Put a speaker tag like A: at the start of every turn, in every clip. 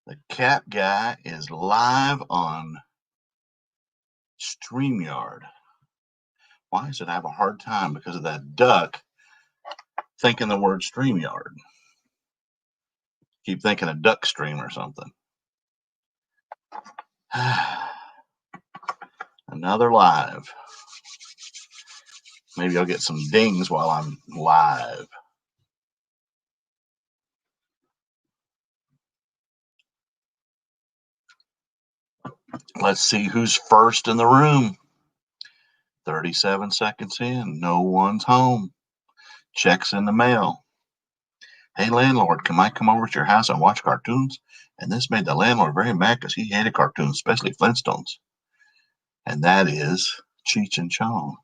A: The Cat Guy is live on StreamYard. Why is it I have a hard time because of that duck thinking the word StreamYard? Keep thinking of duck stream or something. Another live. Maybe I'll get some dings while I'm live. Let's see who's first in the room. 37 seconds in. No one's home. Checks in the mail. Hey, landlord, can I come over to your house and watch cartoons? And this made the landlord very mad because he hated cartoons, especially Flintstones. And that is Cheech and Chong.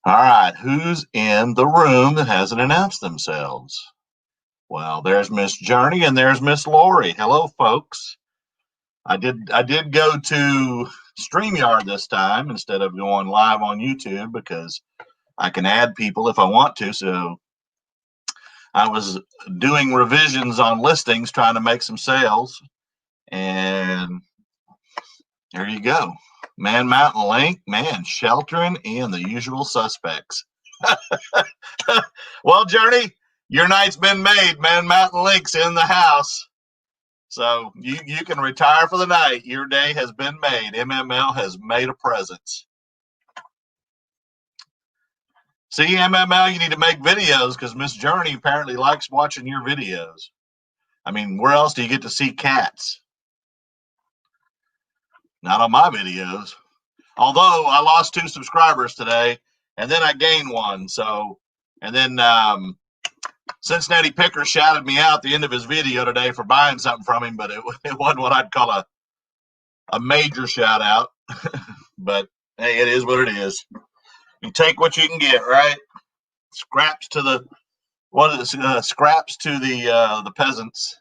A: All right, who's in the room that hasn't announced themselves? Well, there's Miss Journey and there's Miss Lori. Hello, folks. I did go to StreamYard this time instead of going live on YouTube because I can add people if I want to. So I was doing revisions on listings, trying to make some sales. And there you go. Man Mountain Link, man, sheltering and the usual suspects. Well, Journey, your night's been made. Man Mountain Link's in the house. So you can retire for the night. Your day has been made. MML has made a presence. See, MML, you need to make videos because Miss Journey apparently likes watching your videos. I mean, where else do you get to see cats? Not on my videos. Although I lost 2 subscribers today, and then I gained 1. So, and then Cincinnati Picker shouted me out at the end of his video today for buying something from him, but it wasn't what I'd call a major shout out. But hey, it is what it is. You take what you can get, right? Scraps to the scraps to the peasants,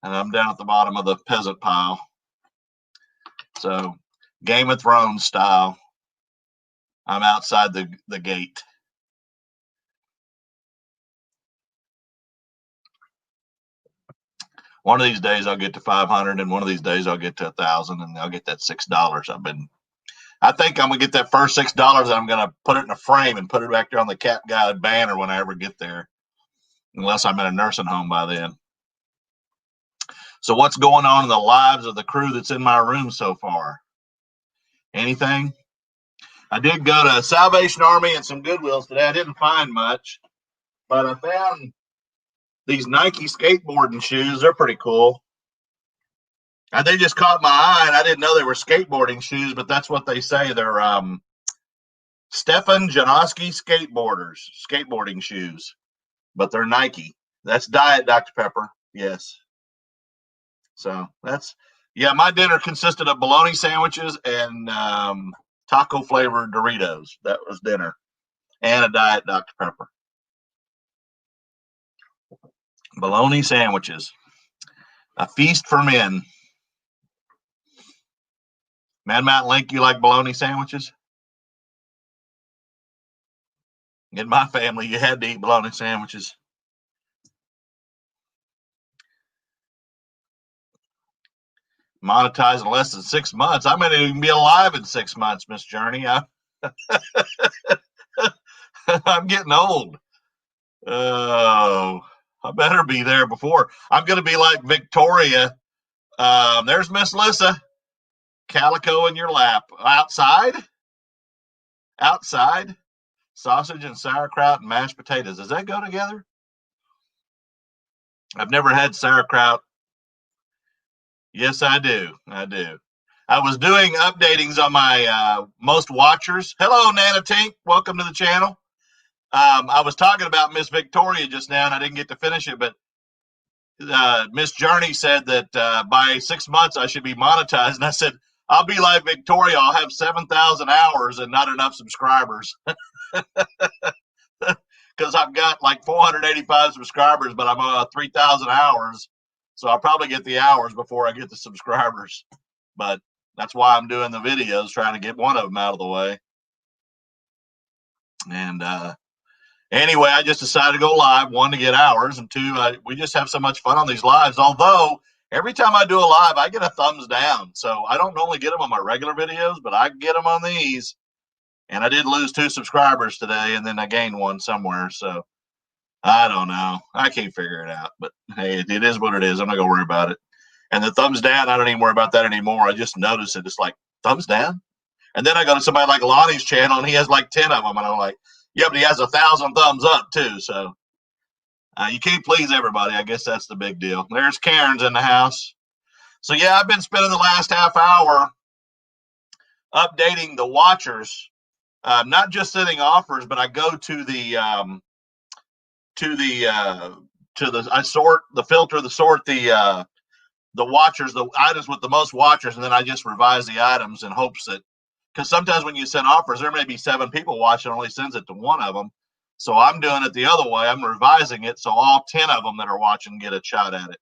A: and I'm down at the bottom of the peasant pile. So Game of Thrones style. I'm outside the gate. One of these days I'll get to 500, and one of these days I'll get to 1,000, and I'll get that $6. I think I'm gonna get that first $6, and I'm gonna put it in a frame and put it back there on the Cap Guy banner when I ever get there, unless I'm in a nursing home by then. So what's going on in the lives of the crew that's in my room so far? Anything? I did go to Salvation Army and some Goodwills today. I didn't find much, but I found these Nike skateboarding shoes. They're pretty cool. And they just caught my eye, and I didn't know they were skateboarding shoes, but that's what they say. They're Stefan Janoski skateboarding shoes, but they're Nike. That's Diet Dr. Pepper. Yes. So that's, yeah, my dinner consisted of bologna sandwiches and taco flavored Doritos. That was dinner. And a Diet Dr. Pepper. Bologna sandwiches. A feast for men. Man Mountain Link, you like bologna sandwiches? In my family, you had to eat bologna sandwiches. Monetize in less than 6 months. I may not even be alive in 6 months, Miss Journey. I'm getting old. Oh, I better be there before. I'm going to be like Victoria. There's Miss Lissa. Calico in your lap. Outside? Sausage and sauerkraut and mashed potatoes. Does that go together? I've never had sauerkraut. Yes, I do. I was doing updatings on my most watchers. Hello, Nana Tink. Welcome to the channel. I was talking about Miss Victoria just now, and I didn't get to finish it, but Miss Journey said that by 6 months I should be monetized, and I said, I'll be like Victoria. I'll have 7,000 hours and not enough subscribers. Because I've got like 485 subscribers, but I'm 3,000 hours. So I'll probably get the hours before I get the subscribers. But that's why I'm doing the videos, trying to get one of them out of the way. And Anyway, I just decided to go live, one, to get hours, and two, we just have so much fun on these lives. Although every time I do a live, I get a thumbs down. So I don't normally get them on my regular videos, but I get them on these. And I did lose 2 subscribers today, and then I gained one somewhere. So I don't know. I can't figure it out. But hey, it is what it is. I'm not going to worry about it. And the thumbs down, I don't even worry about that anymore. I just notice it. It's like, thumbs down? And then I go to somebody like Lonnie's channel, and he has like 10 of them. And I'm like, yeah, but he has 1,000 thumbs up, too. So you can't please everybody. I guess that's the big deal. There's Karen's in the house. So, yeah, I've been spending the last half hour updating the watchers, not just setting offers, but I go to the I sort the filter, the watchers, the items with the most watchers, and then I just revise the items in hopes that, because sometimes when you send offers, there may be 7 people watching, only sends it to one of them. So I'm doing it the other way. I'm revising it so all 10 of them that are watching get a shot at it.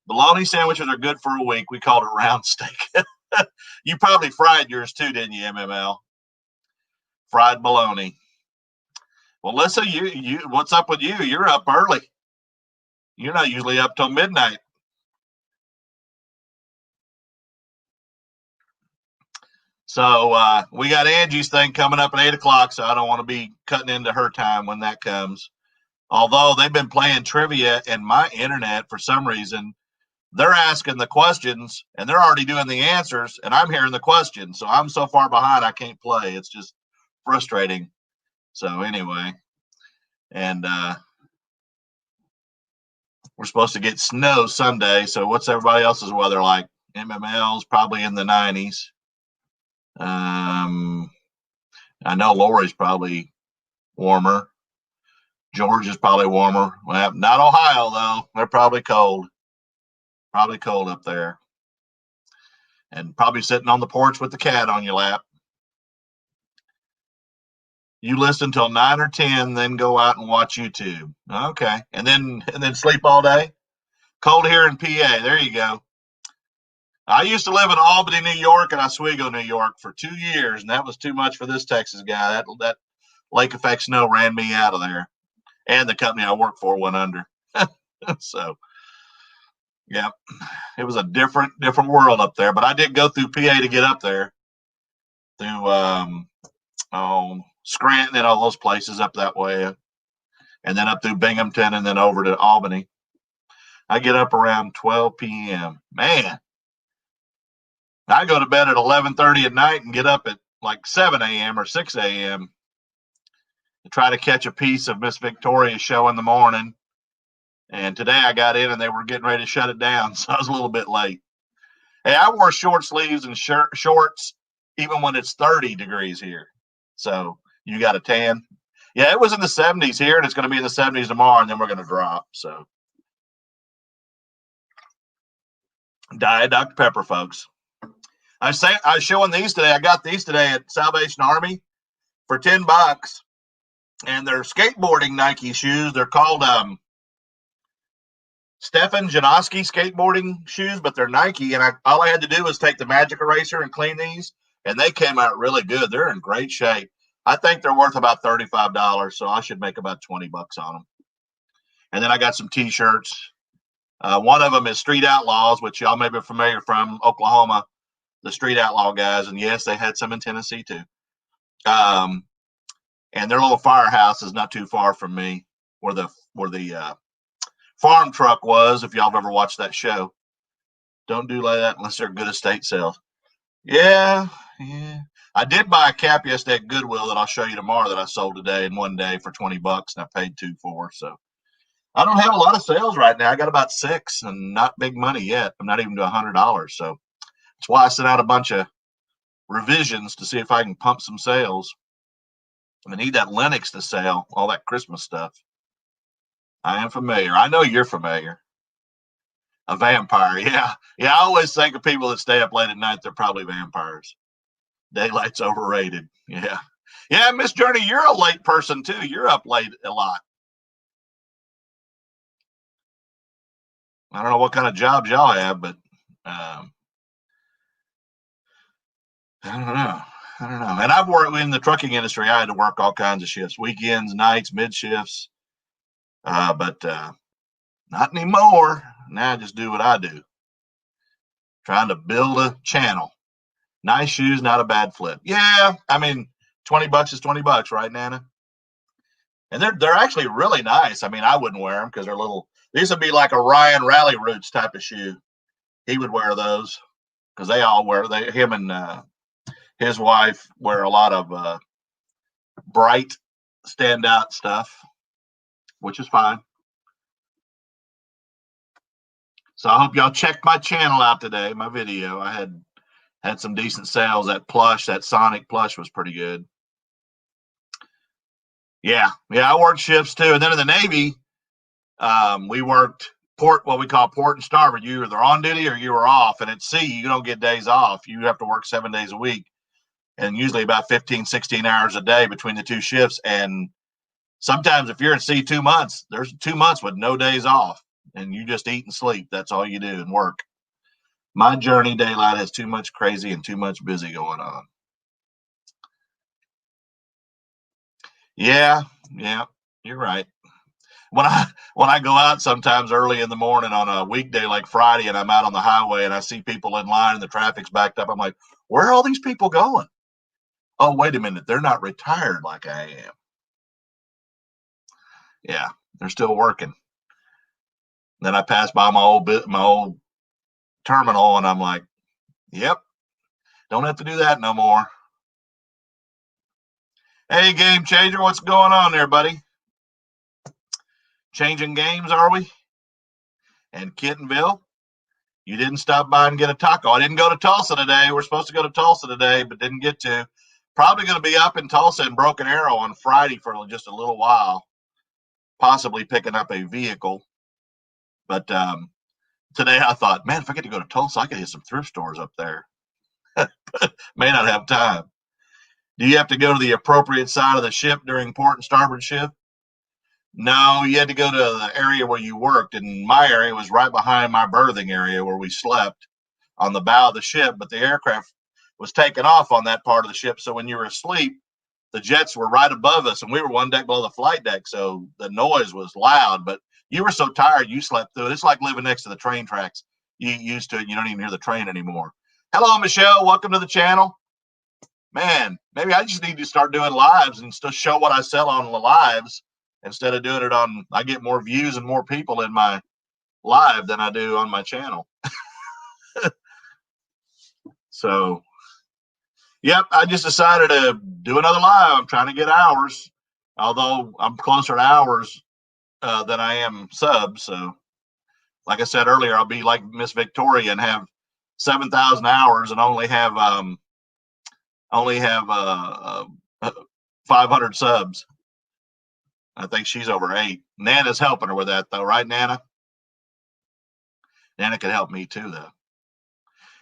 A: Bologna sandwiches are good for a week. We called it round steak. You probably fried yours too, didn't you, MML? Fried bologna. Well, Lissa, you, what's up with you? You're up early. You're not usually up till midnight. So we got Angie's thing coming up at 8:00, so I don't want to be cutting into her time when that comes. Although they've been playing trivia, and my internet, for some reason, they're asking the questions and they're already doing the answers, and I'm hearing the questions. So I'm so far behind, I can't play. It's just frustrating. So anyway, and we're supposed to get snow Sunday. So what's everybody else's weather like? MML's probably in the 90s. I know Lori's probably warmer. George is probably warmer. Well, not Ohio though. They're probably cold. Probably cold up there. And probably sitting on the porch with the cat on your lap. You listen till 9 or 10, then go out and watch YouTube. Okay. And then sleep all day. Cold here in PA. There you go. I used to live in Albany, New York, and Oswego, New York for 2 years, and that was too much for this Texas guy. That lake effect snow ran me out of there. And the company I worked for went under. So yeah, it was a different world up there. But I did go through PA to get up there, through Scranton and all those places up that way, and then up through Binghamton and then over to Albany. I get up around 12 p.m. Man, I go to bed at 11:30 at night and get up at like 7 a.m. or 6 a.m. to try to catch a piece of Miss Victoria's show in the morning. And today I got in and they were getting ready to shut it down, so I was a little bit late. Hey, I wore short sleeves and shorts even when it's 30 degrees here. So you got a tan? Yeah, it was in the 70s here, and it's going to be in the 70s tomorrow, and then we're going to drop. So Diet Dr. Pepper, folks. I was showing these today. I got these today at Salvation Army for $10, and they're skateboarding Nike shoes. They're called Stefan Janoski skateboarding shoes, but they're Nike. And all I had to do was take the magic eraser and clean these, and they came out really good. They're in great shape. I think they're worth about $35, so I should make about $20 on them. And then I got some T-shirts. One of them is Street Outlaws, which y'all may be familiar from Oklahoma, the Street Outlaw guys. And yes, they had some in Tennessee too. And their little firehouse is not too far from me, where the farm truck was. If y'all have ever watched that show, don't do like that unless they're good estate sales. Yeah. I did buy a cap yesterday at Goodwill that I'll show you tomorrow that I sold today in one day for $20, and I paid $2 for. So I don't have a lot of sales right now. I got about 6 and not big money yet. I'm not even to $100. So that's why I sent out a bunch of revisions to see if I can pump some sales. I need that Linux to sell, all that Christmas stuff. I am familiar. I know you're familiar. A vampire, yeah. Yeah, I always think of people that stay up late at night, they're probably vampires. Daylight's overrated. Yeah. Yeah, Miss Journey, you're a late person too. You're up late a lot. I don't know what kind of jobs y'all have, but I don't know. I don't know. And I've worked in the trucking industry. I had to work all kinds of shifts, weekends, nights, mid shifts. But not anymore. Now I just do what I do. Trying to build a channel. Nice shoes, not a bad flip. Yeah, I mean, $20 is $20, right, Nana? And they're actually really nice. I mean, I wouldn't wear them because they're little. These would be like a Ryan Rally Roots type of shoe. He would wear those because they all wear. Him and his wife wear a lot of bright, standout stuff, which is fine. So I hope y'all checked my channel out today. My video, I had some decent sales. That Sonic plush was pretty good. Yeah, I worked shifts too, and then in the Navy, we worked what we call port and starboard. You were either on duty or you were off, and at sea you don't get days off. You have to work 7 days a week, and usually about 15, 16 hours a day between the two shifts. And sometimes if you're at sea 2 months, there's 2 months with no days off, and you just eat and sleep. That's all you do and work. My journey daylight has too much crazy and too much busy going on. Yeah, you're right. When I go out sometimes early in the morning on a weekday like Friday, and I'm out on the highway and I see people in line and the traffic's backed up, I'm like, where are all these people going? Oh, wait a minute, they're not retired like I am. Yeah, they're still working. Then I pass by my old terminal, and I'm like, yep, don't have to do that no more. Hey, Game Changer, what's going on there, buddy? Changing games, are we? And Kittenville, you didn't stop by and get a taco. I didn't go to Tulsa today. We're supposed to go to Tulsa today, but didn't get to. Probably going to be up in Tulsa and Broken Arrow on Friday for just a little while, possibly picking up a vehicle. But today I thought, man, if I get to go to Tulsa, I could hit some thrift stores up there. May not have time. Do you have to go to the appropriate side of the ship during port and starboard shift? No, you had to go to the area where you worked. And my area was right behind my berthing area where we slept on the bow of the ship. But the aircraft was taking off on that part of the ship. So when you were asleep, the jets were right above us and we were one deck below the flight deck. So the noise was loud, but you were so tired you slept through it. It's like living next to the train tracks. You get used to it. You don't even hear the train anymore. Hello, Michelle. Welcome to the channel. Man, maybe I just need to start doing lives and still show what I sell on the lives instead of doing it on. I get more views and more people in my live than I do on my channel. So, yep, I just decided to do another live. I'm trying to get hours, although I'm closer to hours than I am subs. So, like I said earlier, I'll be like Miss Victoria and have 7,000 hours and only have 500 subs. I think she's over 8. Nana's helping her with that, though, right, Nana? Nana can help me too, though.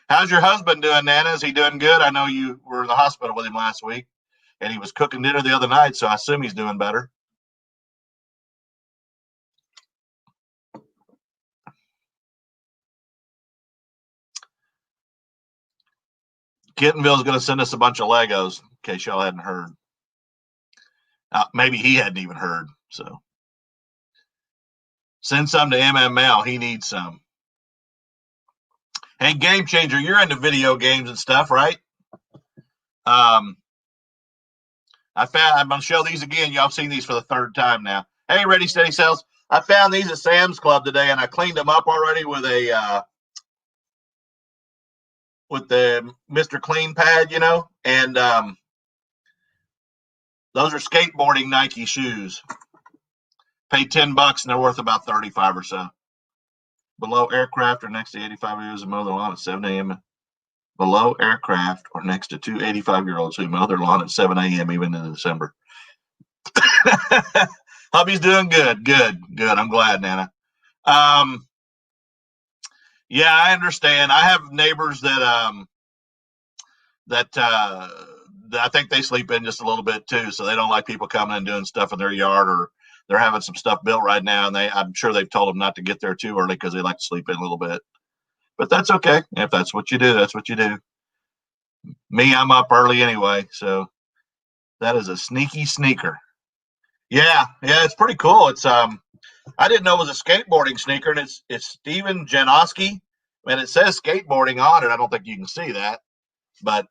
A: How's your husband doing, Nana? Is he doing good? I know you were in the hospital with him last week, and he was cooking dinner the other night, so I assume he's doing better. Kittenville's going to send us a bunch of Legos, in case y'all hadn't heard. Maybe he hadn't even heard, so send some to MML. He needs some. Hey, Game Changer, you're into video games and stuff, right? I'm going to show these again. Y'all have seen these for the third time now. Hey, Ready Steady Sales. I found these at Sam's Club today, and I cleaned them up already with the Mr. Clean pad, and those are skateboarding Nike shoes. Paid $10, and they're worth about 35 or so. Below aircraft or next to 85 years of mow their lawn at 7 a.m. Below aircraft or next to two 85-year-olds who mow their lawn at 7 a.m. even in December. Hubby's doing good. I'm glad, Nana. Yeah, I understand. I have neighbors that I think they sleep in just a little bit too, so they don't like people coming and doing stuff in their yard, or they're having some stuff built right now, and I'm sure they've told them not to get there too early because they like to sleep in a little bit. But that's okay. If that's what you do, that's what you do. Me, I'm up early anyway, so that is a sneaky sneaker. Yeah, it's pretty cool. It's I didn't know it was a skateboarding sneaker, and it's Steven Janoski, and it says skateboarding on it. I don't think you can see that, but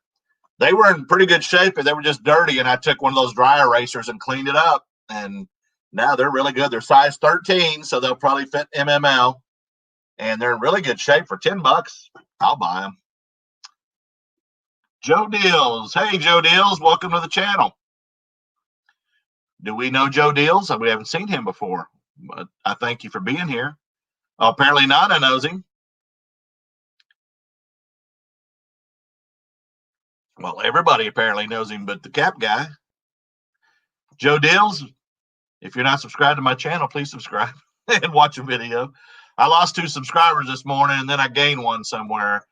A: they were in pretty good shape, and they were just dirty. And I took one of those dry erasers and cleaned it up, and now they're really good. They're size 13, so they'll probably fit MML, and they're in really good shape for $10. I'll buy them. Joe Deals. Hey, Joe Deals, welcome to the channel. Do we know Joe Deals? We haven't seen him before, but I thank you for being here. Oh, apparently Nana knows him. Well, everybody apparently knows him, but the Cap Guy. Joe Deals, if you're not subscribed to my channel, please subscribe and watch a video. I lost 2 subscribers this morning, and then I gained one somewhere.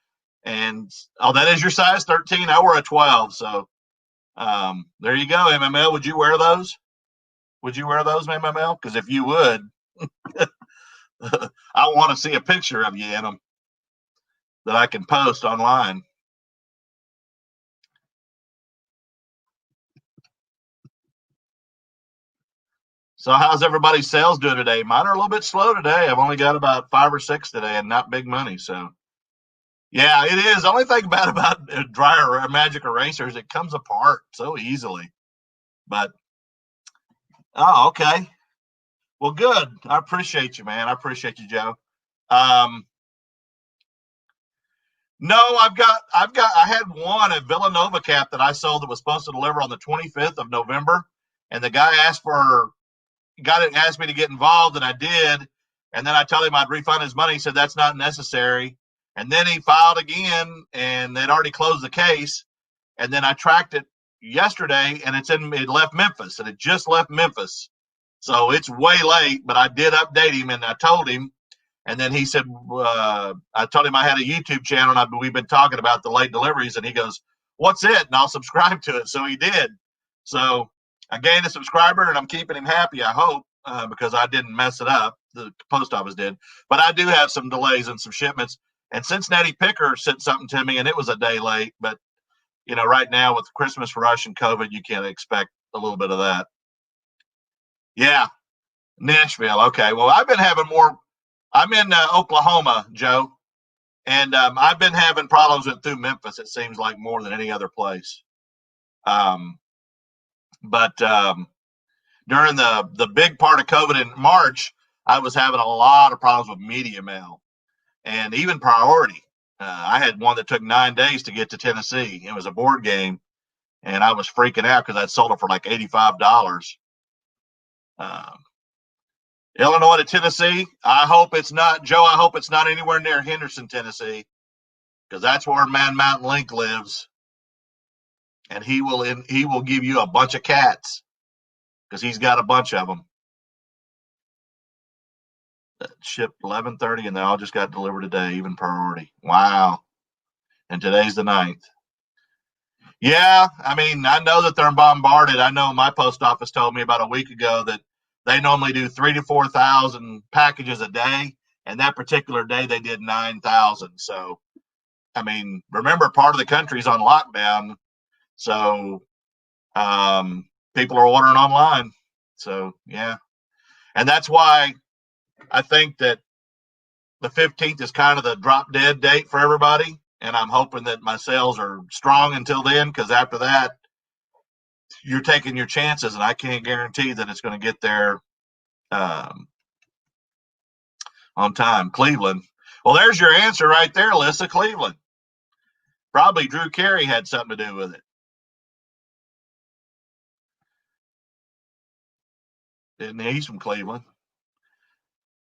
A: And that is your size 13. I wear a 12, so there you go. MML, would you wear those? Would you wear those, MML? Because if you would, I want to see a picture of you in them that I can post online. So how's everybody's sales doing today? Mine are a little bit slow today. I've only got about 5 or 6 today, and not big money. So yeah, it is. The only thing about dryer magic erasers, it comes apart so easily. But okay. Well, good. I appreciate you, man. I appreciate you, Joe. No, I had one at Villanova cap that I sold that was supposed to deliver on the 25th of November, and the guy asked me to get involved, and I did. And then I told him I'd refund his money. He said that's not necessary. And then he filed again, and they'd already closed the case. And then I tracked it yesterday, and it left Memphis, and it just left Memphis. So it's way late, but I did update him, and I told him. And then he said, I told him I had a YouTube channel, and we've been talking about the late deliveries. And he goes, what's it? And I'll subscribe to it. So he did. So I gained a subscriber, and I'm keeping him happy, I hope, because I didn't mess it up. The post office did. But I do have some delays in some shipments. And Cincinnati Picker sent something to me, and it was a day late. But, right now with Christmas rush and COVID, you can't expect a little bit of that. Yeah, Nashville. Okay. Well, I've been having more. I'm in Oklahoma, Joe, and I've been having problems through Memphis, it seems like, more than any other place. But during the big part of COVID in March, I was having a lot of problems with media mail and even priority. I had one that took 9 days to get to Tennessee. It was a board game, and I was freaking out because I'd sold it for like $85. Illinois to Tennessee. I hope it's not, Joe. I hope it's not anywhere near Henderson, Tennessee, because that's where Man Mountain Link lives, and he will give you a bunch of cats because he's got a bunch of them. That shipped 11:30, and they all just got delivered today, even priority. Wow! And today's the 9th. Yeah, I mean, I know that they're bombarded. I know my post office told me about a week ago that they normally do 3,000 to 4,000 packages a day, and that particular day they did 9,000. So, I mean, remember, part of the country's on lockdown, so people are ordering online. So, yeah, and that's why I think that the 15th is kind of the drop dead date for everybody, and I'm hoping that my sales are strong until then, because after that, you're taking your chances, and I can't guarantee that it's going to get there on time. Cleveland. Well, there's your answer right there, Alyssa. Cleveland. Probably Drew Carey had something to do with it. Didn't he? He's from Cleveland.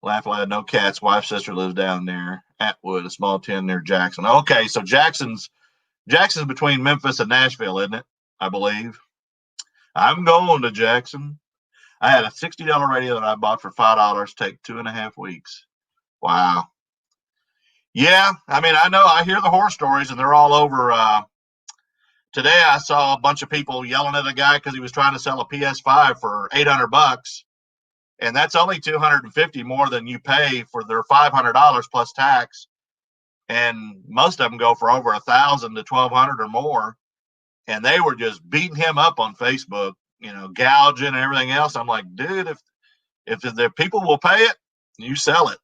A: Laugh loud, no cats. Wife, sister lives down there. Atwood, a small town near Jackson. Okay, so Jackson's between Memphis and Nashville, isn't it? I believe. I'm going to Jackson. I had a $60 radio that I bought for $5. Take 2.5 weeks. Wow. Yeah, I mean, I know. I hear the horror stories, and they're all over. Today, I saw a bunch of people yelling at a guy because he was trying to sell a PS5 for $800, and that's only $250 more than you pay for their $500 plus tax. and most of them go for over 1,000 to 1,200 or more. And they were just beating him up on Facebook, gouging and everything else. I'm like, dude, if the people will pay it, you sell it.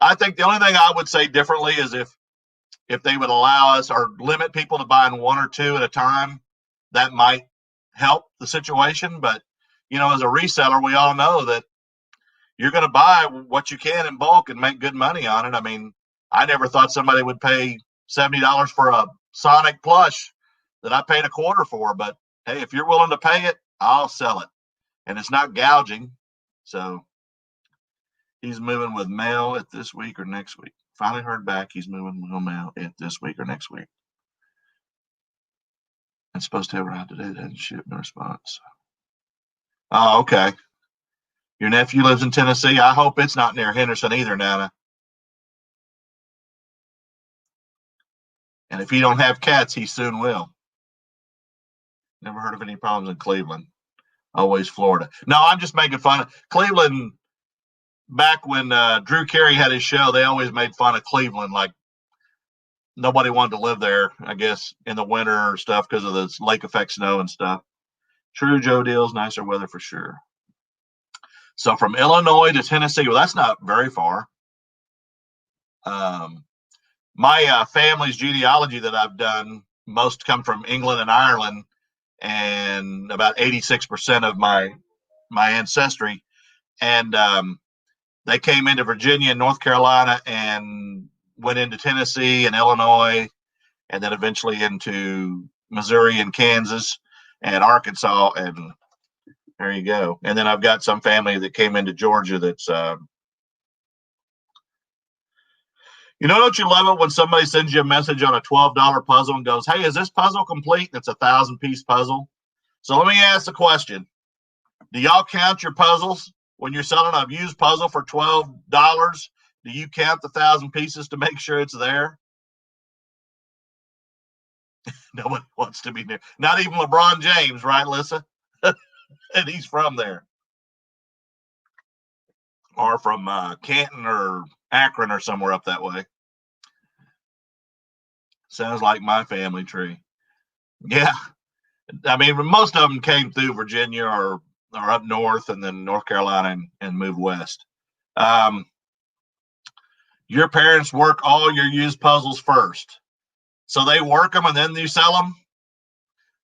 A: I think the only thing I would say differently is if they would allow us or limit people to buying one or two at a time, that might help the situation. But, as a reseller, we all know that you're going to buy what you can in bulk and make good money on it. I mean, I never thought somebody would pay $70 for a Sonic plush that I paid a quarter for. But, hey, if you're willing to pay it, I'll sell it. And it's not gouging. So he's moving with mail at this week or next week. Finally heard back. He's moving with mail at this week or next week. It's supposed to have arrived today. They hadn't shipped no response. Oh, okay. Your nephew lives in Tennessee. I hope it's not near Henderson either, Nana. And if he don't have cats, he soon will. Never heard of any problems in Cleveland. Always Florida. No, I'm just making fun of Cleveland. Back when Drew Carey had his show, they always made fun of Cleveland. Like nobody wanted to live there, I guess, in the winter or stuff because of the lake effect snow and stuff. True Joe deals, nicer weather for sure. So from Illinois to Tennessee, well, that's not very far. My family's genealogy that I've done, most come from England and Ireland, and about 86% of my ancestry. And they came into Virginia and North Carolina and went into Tennessee and Illinois, and then eventually into Missouri and Kansas and Arkansas. And there you go. And then I've got some family that came into Georgia that's, don't you love it when somebody sends you a message on a $12 puzzle and goes, hey, is this puzzle complete? And it's a 1,000-piece puzzle. So let me ask the question. Do y'all count your puzzles when you're selling a used puzzle for $12? Do you count the 1,000 pieces to make sure it's there? Nobody wants to be there. Not even LeBron James, right, Lissa? And he's from there. Or from Canton or Akron or somewhere up that way. Sounds like my family tree. Yeah. I mean, most of them came through Virginia or up north and then North Carolina and moved west. Your parents work all your used puzzles first. So they work them and then you sell them?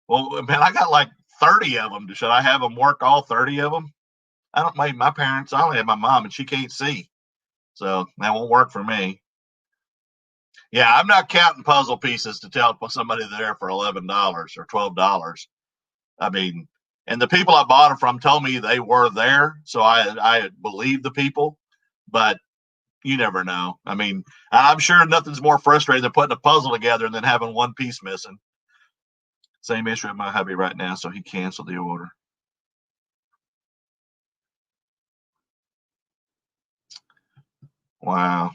A: Well, man, I got like 30 of them. Should I have them work all 30 of them? I don't make my parents. I only have my mom and she can't see. So that won't work for me. Yeah, I'm not counting puzzle pieces to tell somebody they're there for $11 or $12. I mean, and the people I bought them from told me they were there. So I believe the people, but you never know. I mean, I'm sure nothing's more frustrating than putting a puzzle together and then having one piece missing. Same issue with my hubby right now, so he canceled the order. Wow.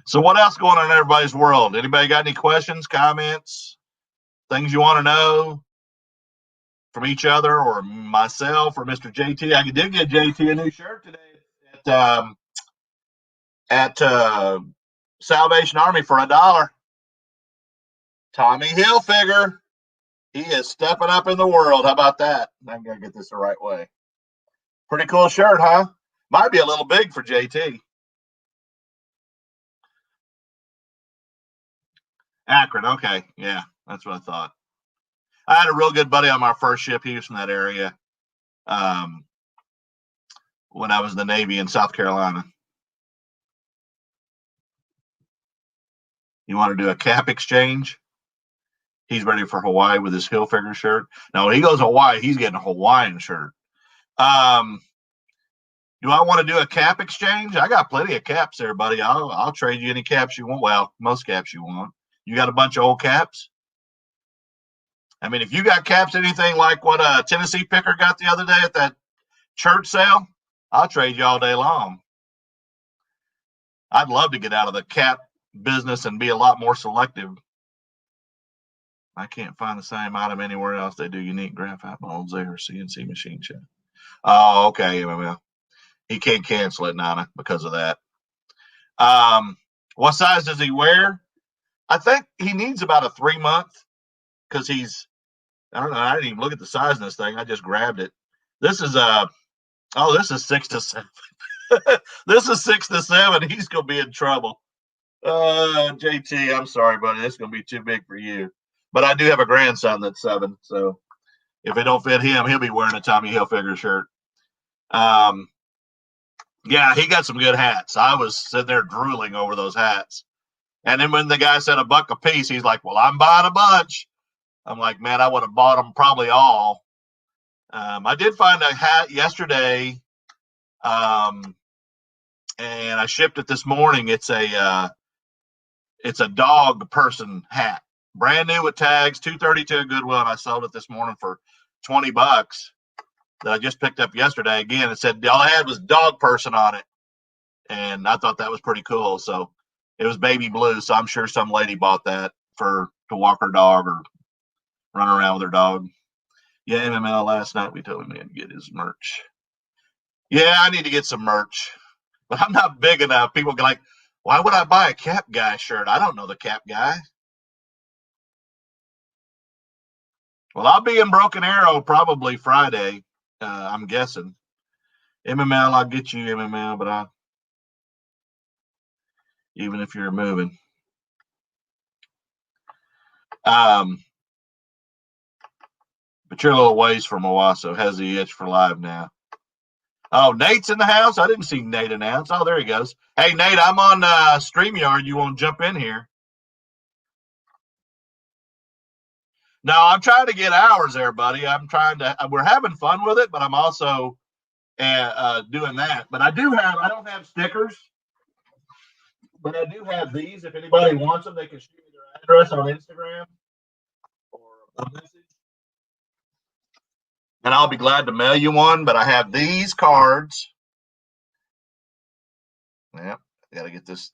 A: So what else going on in everybody's world? Anybody got any questions, comments, things you want to know from each other or myself or Mr. JT? I did get JT a new shirt today at Salvation Army for $1. Tommy Hilfiger. He is stepping up in the world. How about that? I'm going to get this the right way. Pretty cool shirt, huh? Might be a little big for JT. Akron. Okay. Yeah, that's what I thought. I had a real good buddy on my first ship. He was from that area when I was in the Navy in South Carolina. You want to do a cap exchange? He's ready for Hawaii with his Hilfiger shirt. No, when he goes to Hawaii, he's getting a Hawaiian shirt. Do I want to do a cap exchange? I got plenty of caps there, buddy. I'll trade you any caps you want. Well, most caps you want. You got a bunch of old caps? I mean, if you got caps, anything like what a Tennessee picker got the other day at that church sale, I'll trade you all day long. I'd love to get out of the cap business and be a lot more selective. I can't find the same item anywhere else. They do unique graphite molds there, CNC machine shop. Oh, okay. Well, he can't cancel it, Nana, because of that. What size does he wear? I think he needs about a 3-month because he's, I don't know. I didn't even look at the size of this thing. I just grabbed it. This is this is 6 to 7. This is 6 to 7. He's gonna be in trouble. JT, I'm sorry, buddy. This is gonna be too big for you. But I do have a grandson that's 7, so if it don't fit him, he'll be wearing a Tommy Hilfiger shirt. Yeah, he got some good hats. I was sitting there drooling over those hats. And then when the guy said $1 a piece, he's like, "Well, I'm buying a bunch." I'm like, "Man, I would have bought them probably all." I did find a hat yesterday, and I shipped it this morning. It's a dog person hat, brand new with tags, 232 at Goodwill, and I sold it this morning for $20 that I just picked up yesterday. Again, it said all I had was dog person on it, and I thought that was pretty cool. So it was baby blue, so I'm sure some lady bought that to walk her dog or run around with her dog. Yeah, MML last night we told him he had to get his merch. Yeah, I need to get some merch, but I'm not big enough. People go like, "Why would I buy a Cap Guy shirt? I don't know the Cap Guy." Well, I'll be in Broken Arrow probably Friday. I'm guessing. MML, I'll get you MML, but even if you're moving. But you're a little ways from Owasso. Has the itch for live now. Oh, Nate's in the house. I didn't see Nate announce. Oh, there he goes. Hey, Nate, I'm on StreamYard. You want to jump in here? No, I'm trying to get hours there, buddy. We're having fun with it, but I'm also doing that. But I don't have stickers, but I do have these. If anybody wants them, they can shoot me their address on Instagram or a message. And I'll be glad to mail you one. But I have these cards. Yep, I got to get this.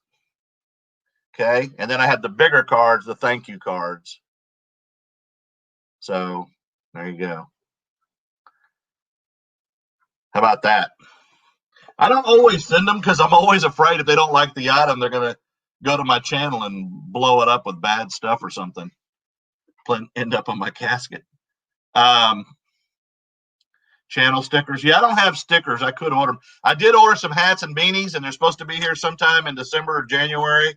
A: Okay. And then I have the bigger cards, the thank you cards. So there you go. How about that? I don't always send them because I'm always afraid if they don't like the item, they're going to go to my channel and blow it up with bad stuff or something. End up on my casket. Channel stickers. Yeah, I don't have stickers. I could order them. I did order some hats and beanies, and they're supposed to be here sometime in December or January.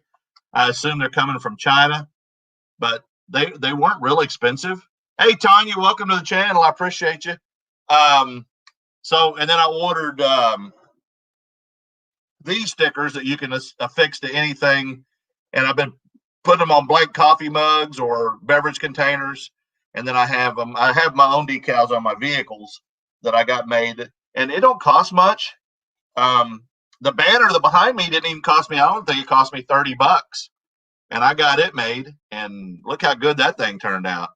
A: I assume they're coming from China, but they weren't real expensive. Hey, Tanya, welcome to the channel. I appreciate you. And then I ordered these stickers that you can affix to anything, and I've been putting them on blank coffee mugs or beverage containers. And then I have them. I have my own decals on my vehicles that I got made, and it don't cost much. The banner that behind me didn't even cost me. I don't think it cost me $30, and I got it made. And look how good that thing turned out.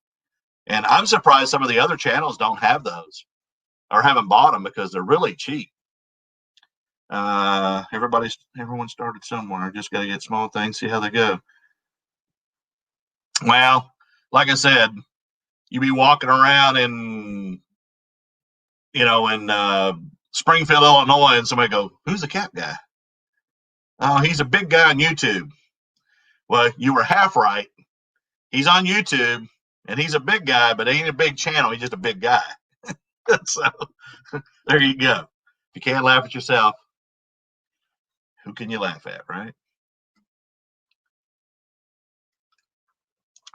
A: And I'm surprised some of the other channels don't have those or haven't bought them because they're really cheap. Everyone started somewhere. Just got to get small things, see how they go. Well, like I said, you be walking around in Springfield, Illinois, and somebody go, "Who's the Cap Guy?" Oh, he's a big guy on YouTube. Well, you were half right. He's on YouTube, and he's a big guy, but he ain't a big channel. He's just a big guy. So there you go. If you can't laugh at yourself, who can you laugh at, right?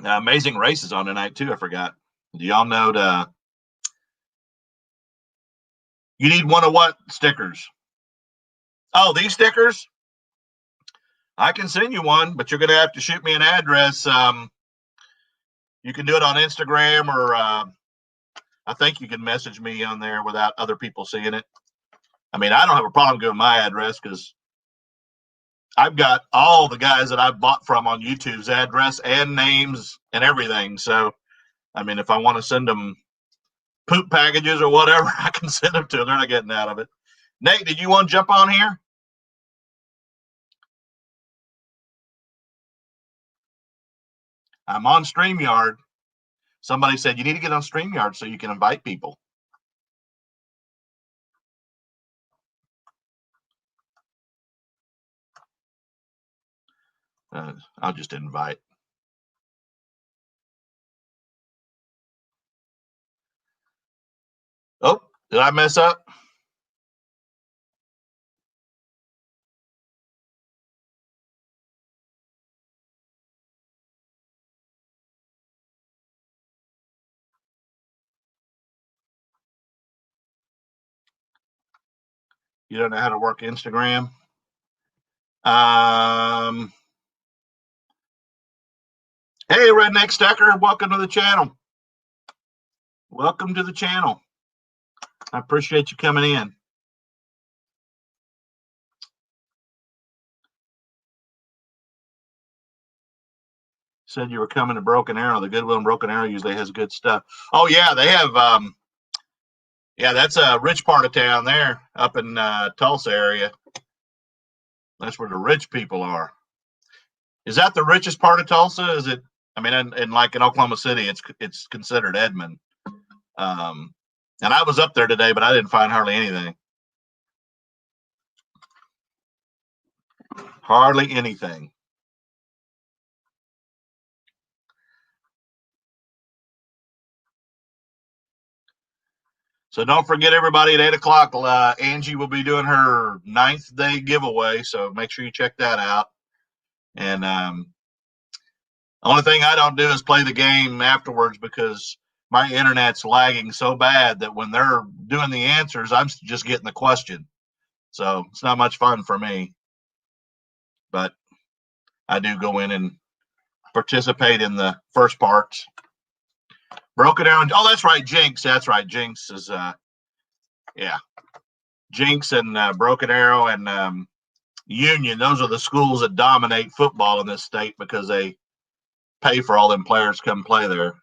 A: Amazing Races on tonight too. I forgot. Do y'all know you need one of what stickers? Oh, these stickers? I can send you one, but you're going to have to shoot me an address. You can do it on Instagram or I think you can message me on there without other people seeing it. I mean, I don't have a problem giving my address because I've got all the guys that I've bought from on YouTube's address and names and everything. So, I mean, if I want to send them poop packages or whatever, I can send them to them. They're not getting out of it. Nate, did you want to jump on here? I'm on StreamYard. Somebody said you need to get on StreamYard so you can invite people. I'll just invite. Did I mess up? You don't know how to work Instagram? Hey, Redneck Stacker, welcome to the channel. Welcome to the channel. I appreciate you coming in. Said you were coming to Broken Arrow. The Goodwill in Broken Arrow usually has good stuff. Oh yeah, they have. Yeah, that's a rich part of town there, up in Tulsa area. That's where the rich people are. Is that the richest part of Tulsa? Is it? I mean, in like in Oklahoma City, it's considered Edmond. And I was up there today, but I didn't find hardly anything. Hardly anything. So don't forget, everybody, at 8 o'clock, Angie will be doing her 9th day giveaway. So make sure you check that out. And the only thing I don't do is play the game afterwards because my internet's lagging so bad that when they're doing the answers, I'm just getting the question. So it's not much fun for me. But I do go in and participate in the first parts. Broken Arrow. Oh, that's right, Jinx. That's right, Jinx is yeah, Jinx and Broken Arrow and Union. Those are the schools that dominate football in this state because they pay for all them players to come play there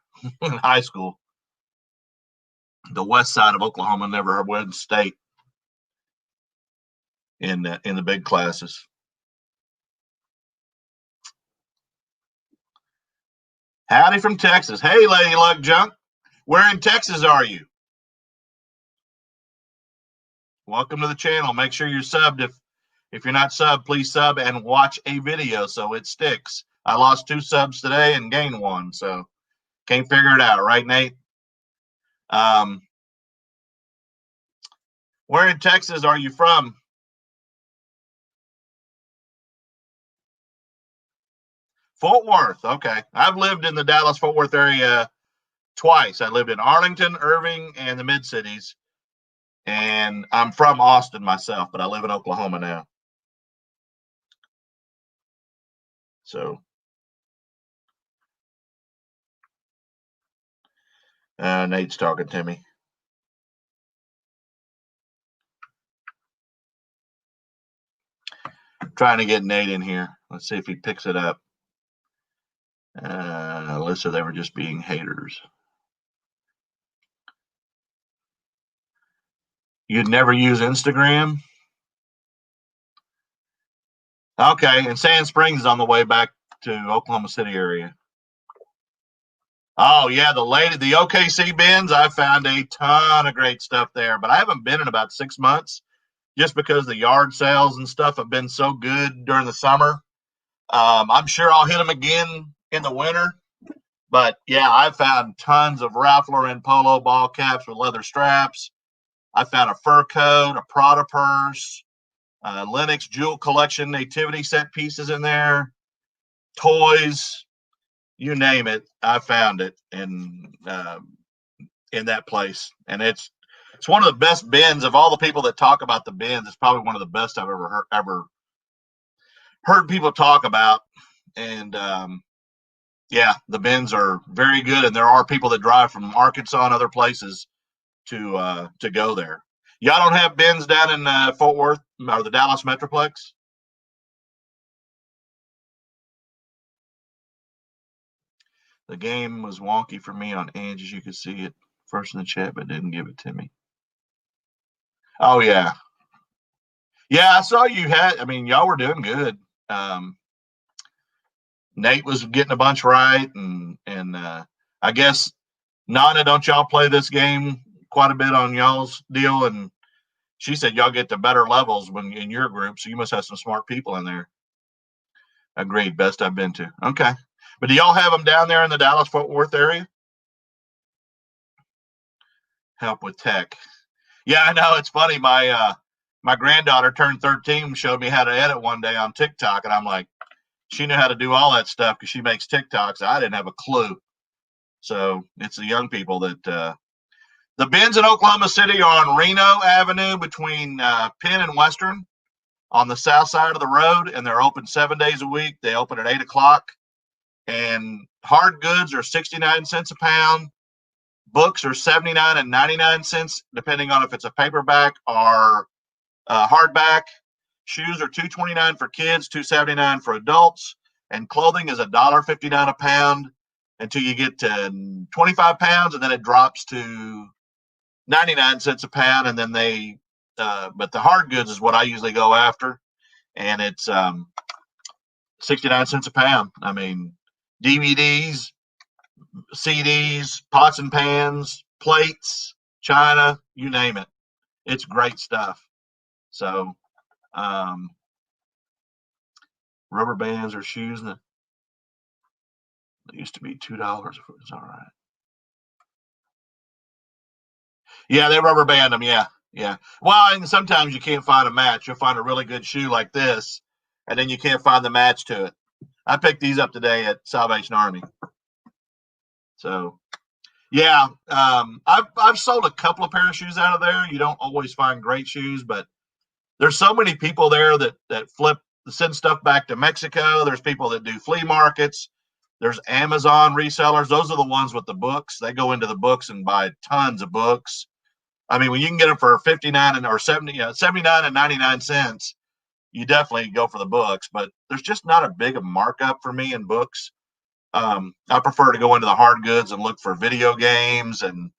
A: in high school. The west side of Oklahoma never wins state in the big classes. Howdy from Texas. Hey, Lady Luck Junk. Where in Texas are you? Welcome to the channel. Make sure you're subbed. If you're not subbed, please sub and watch a video so it sticks. I lost 2 subs today and gained 1, so can't figure it out, right, Nate? Where in Texas are you from? Fort Worth. Okay. I've lived in the Dallas-Fort Worth area twice. I lived in Arlington, Irving, and the mid-cities. And I'm from Austin myself, but I live in Oklahoma now. So Nate's talking to me. Trying to get Nate in here. Let's see if he picks it up. Alyssa, they were just being haters. You'd never use Instagram? Okay, and Sand Springs is on the way back to Oklahoma City area. Oh yeah, the OKC bins. I found a ton of great stuff there, but I haven't been in about 6 months, just because the yard sales and stuff have been so good during the summer. I'm sure I'll hit them again in the winter. But yeah, I found tons of Ralph Lauren polo ball caps with leather straps. I found a fur coat, a Prada purse, Lennox jewel collection nativity set pieces in there, toys, you name it. I found it in that place, and it's one of the best bins of all the people that talk about the bins. It's probably one of the best I've ever heard people talk about. And yeah, the bins are very good, and there are people that drive from Arkansas and other places to go there. Y'all don't have bins down in Fort Worth or the Dallas Metroplex? The game was wonky for me on Edge, as you could see it first in the chat, but didn't give it to me. Oh yeah, yeah. I saw you had. I mean, y'all were doing good. Nate was getting a bunch right, and I guess Nana, don't y'all play this game quite a bit on y'all's deal? And she said y'all get to better levels when in your group, so you must have some smart people in there. Agreed. Best I've been to. Okay, but do y'all have them down there in the Dallas-Fort Worth area? Help with tech. Yeah, I know. It's funny. My granddaughter turned 13, showed me how to edit one day on TikTok, and I'm like, she knew how to do all that stuff because she makes TikToks. I didn't have a clue. So it's the young people that the bins in Oklahoma City are on Reno Avenue between Penn and Western on the south side of the road, and they're open 7 days a week. They open at 8 o'clock, and hard goods are 69 cents a pound. Books are 79 and 99 cents, depending on if it's a paperback or hardback. Shoes are 229 for kids, 279 for adults, and clothing is $1.59 a pound until you get to 25 pounds, and then it drops to 99 cents a pound, and then but the hard goods is what I usually go after, and it's 69 cents a pound. I mean, DVDs, CDs, pots and pans, plates, china, you name it. It's great stuff. So, um, rubber bands or shoes, and it used to be $2 if it was all right. Yeah, they rubber band them. Yeah, yeah. Well, and sometimes you can't find a match. You'll find a really good shoe like this, and then you can't find the match to it. I picked these up today at Salvation Army. So yeah, I've sold a couple of pair of shoes out of there. You don't always find great shoes, but there's so many people there that send stuff back to Mexico. There's people that do flea markets. There's Amazon resellers. Those are the ones with the books. They go into the books and buy tons of books. I mean, when you can get them for 59 or 70, 79 and 99 cents, you definitely go for the books. But there's just not a big a markup for me in books. I prefer to go into the hard goods and look for video games and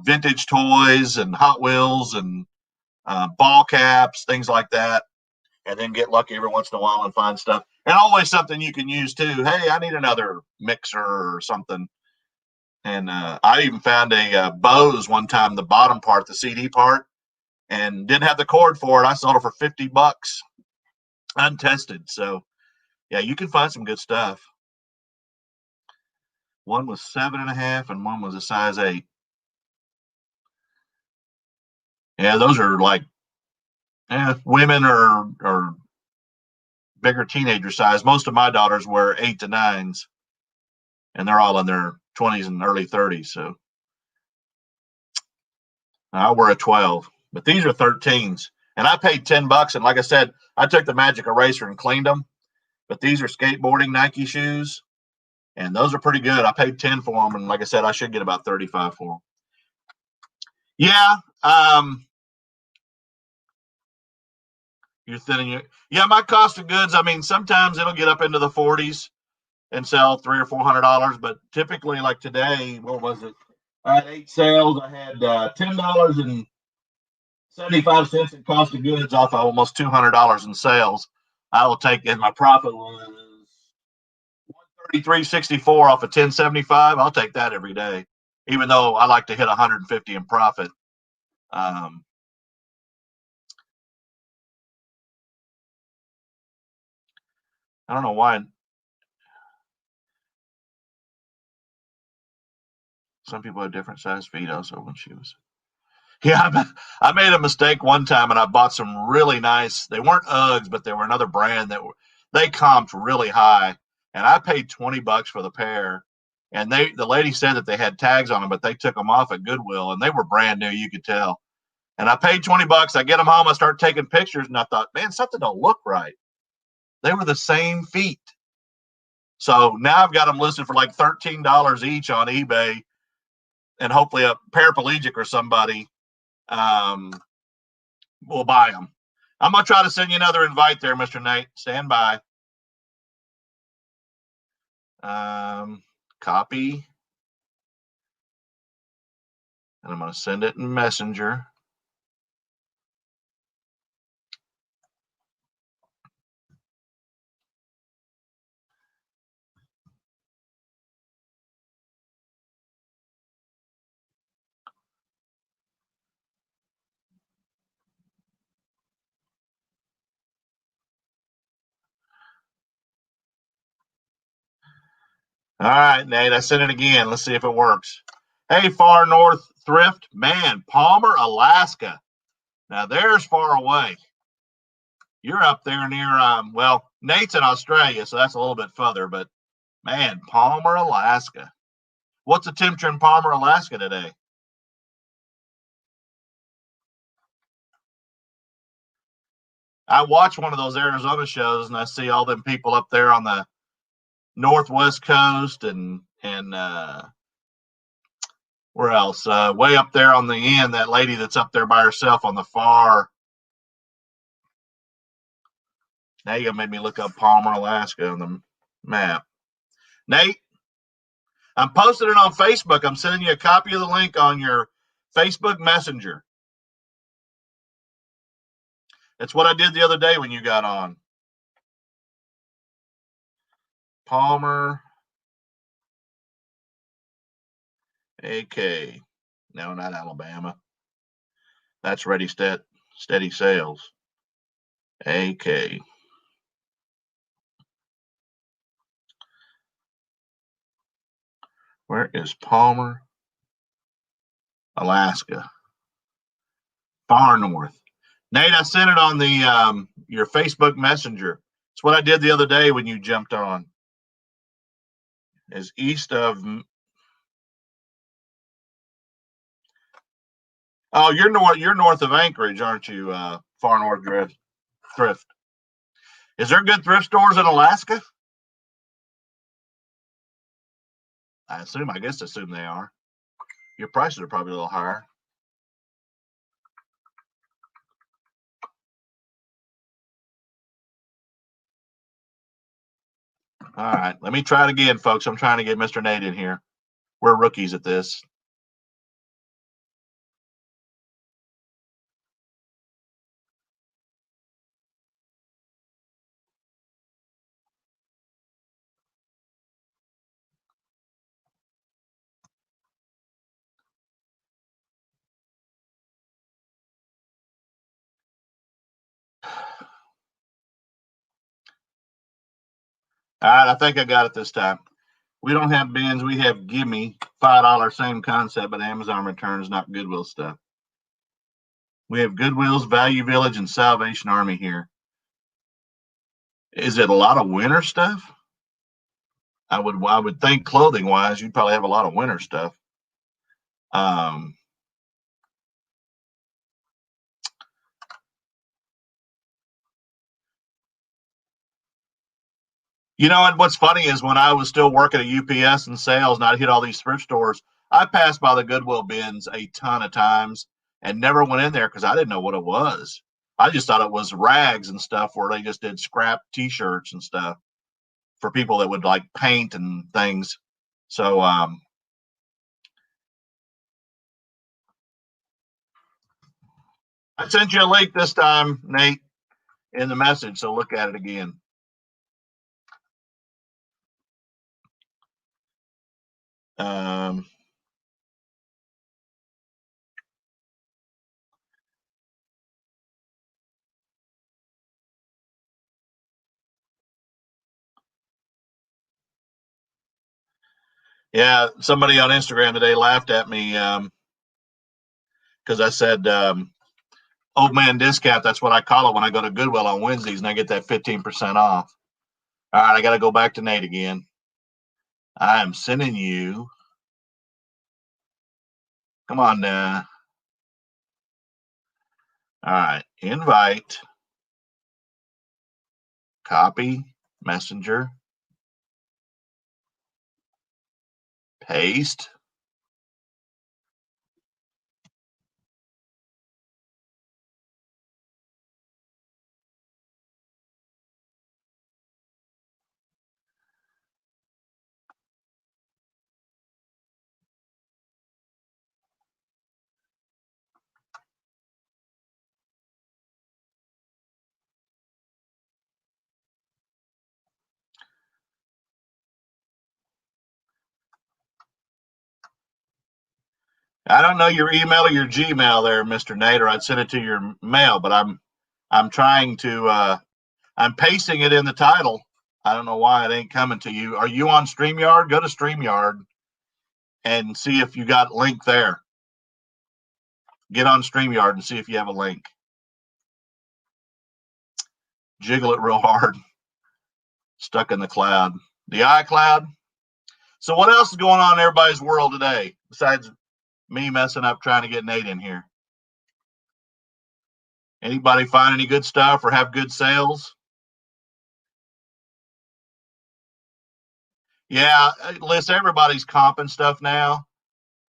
A: vintage toys and Hot Wheels and ball caps, things like that, and then get lucky every once in a while and find stuff. And always something you can use too. Hey, I need another mixer or something. And I even found a Bose one time, the bottom part, the CD part, and didn't have the cord for it. I sold it for $50 untested. So yeah, you can find some good stuff. One was 7.5 and one was a size 8. Yeah, those are like women or bigger teenager size. Most of my daughters wear 8 to 9s, and they're all in their 20s and early 30s. So I wear a 12, but these are 13s, and I paid $10. And like I said, I took the magic eraser and cleaned them. But these are skateboarding Nike shoes, and those are pretty good. I paid 10 for them, and like I said, I should get about 35 for them. Yeah, you're thinning your. Yeah, my cost of goods. I mean, sometimes it'll get up into the 40s and sell $300 or $400, but typically, like today, what was it? I had 8 sales. I had $10.75 in cost of goods off of almost $200 in sales. I will take, and my profit was 133.64 off of 10.75. I'll take that every day, even though I like to hit 150 in profit. Um, I don't know why some people have different size feet. Also, when she was, yeah, I made a mistake one time, and I bought some really nice. They weren't Uggs, but they were another brand they comped really high, and I paid $20 for the pair. And the lady said that they had tags on them, but they took them off at Goodwill, and they were brand new. You could tell. And I paid $20. I get them home. I start taking pictures, and I thought, man, something don't look right. They were the same feet. So now I've got them listed for like $13 each on eBay, and hopefully a paraplegic or somebody um, will buy them. I'm gonna try to send you another invite there, Mr. Nate. Stand by. Copy, and I'm gonna send it in Messenger. All right, Nate, I sent it again. Let's see if it works. Hey, Far North Thrift. Man, Palmer, Alaska. Now, there's far away. You're up there near, well, Nate's in Australia, so that's a little bit further, but man, Palmer, Alaska. What's the temperature in Palmer, Alaska today? I watch one of those Arizona shows and I see all them people up there on the northwest coast and where else? Way up there on the end, that lady that's up there by herself on the far. Now you made me look up Palmer, Alaska on the map. Nate, I'm posting it on Facebook. I'm sending you a copy of the link on your Facebook Messenger. It's what I did the other day when you got on. Palmer, AK. No, not Alabama. That's Ready Steady Sales. AK. Where is Palmer, Alaska? Far north. Nate, I sent it on the your Facebook Messenger. It's what I did the other day when you jumped on. Is east of. Oh, you're north. You're north of Anchorage, aren't you? Far North Thrift. Is there good thrift stores in Alaska? I guess assume they are. Your prices are probably a little higher. All right, let me try it again, folks. I'm trying to get Mr. Nate in here. We're rookies at this. All right, I think I got it this time. We don't have bins. We have gimme $5, same concept, but Amazon returns, not Goodwill stuff. We have Goodwill's, Value Village, and Salvation Army here. Is it a lot of winter stuff? I would think clothing wise, you'd probably have a lot of winter stuff. You know, and what's funny is when I was still working at UPS and sales and I'd hit all these thrift stores, I passed by the Goodwill bins a ton of times and never went in there because I didn't know what it was. I just thought it was rags and stuff where they just did scrap T-shirts and stuff for people that would like paint and things. So, I sent you a link this time, Nate, in the message. So look at it again. Yeah, somebody on Instagram today laughed at me because I said old man discount. That's what I call it when I go to Goodwill on Wednesdays and I get that 15% off. All right, I got to go back to Nate again. I am sending you. Come on now. All right, invite, copy, messenger, paste. I don't know your email or your Gmail there, Mr. Nate, or I'd send it to your mail, but I'm trying to I'm pasting it in the title. I don't know why it ain't coming to you. Are you on StreamYard? Go to StreamYard. and see if you got a link there. Get on StreamYard and see if you have a link. Jiggle it real hard. Stuck in the cloud. The iCloud. So what else is going on in everybody's world today besides me messing up trying to get Nate in here? Anybody find any good stuff or have good sales? Yeah, listen, everybody's comping stuff now.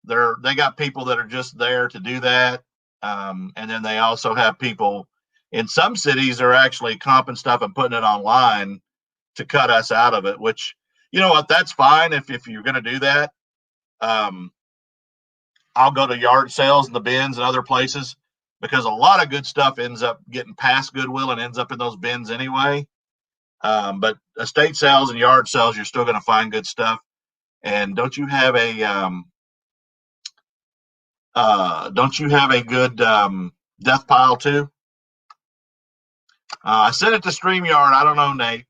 A: They got people that are just there to do that. And then they also have people in some cities are actually comping stuff and putting it online to cut us out of it, which, you know what, that's fine if you're going to do that. I'll go to yard sales and the bins and other places because a lot of good stuff ends up getting past Goodwill and ends up in those bins anyway. But estate sales and yard sales, you're still going to find good stuff. And don't you have a good death pile too? I sent it to StreamYard. I don't know, Nate.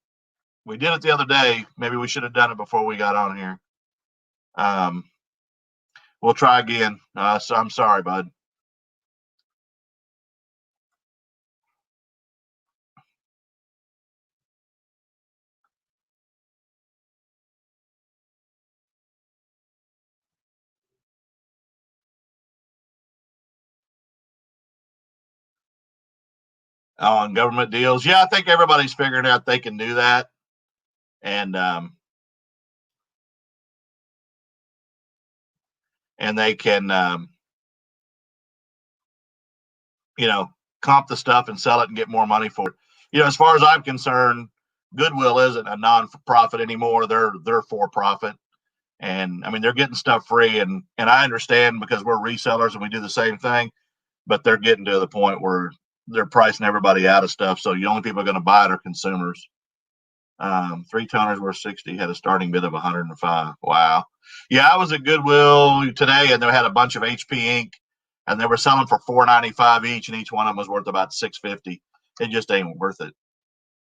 A: We did it the other day. Maybe we should have done it before we got on here. We'll try again. So I'm sorry, bud. On government deals. Yeah, I think everybody's figuring out they can do that. And they can, comp the stuff and sell it and get more money for it. As far as I'm concerned, Goodwill isn't a non-profit anymore. They're for profit. And I mean, they're getting stuff free. And I understand because we're resellers and we do the same thing, but they're getting to the point where they're pricing everybody out of stuff. So the only people going to buy it are consumers. 3-toners were 60, had a starting bid of 105. Wow. Yeah, I was at Goodwill today and they had a bunch of HP ink and they were selling for $4.95 each, and each one of them was worth about $6.50. It just ain't worth it.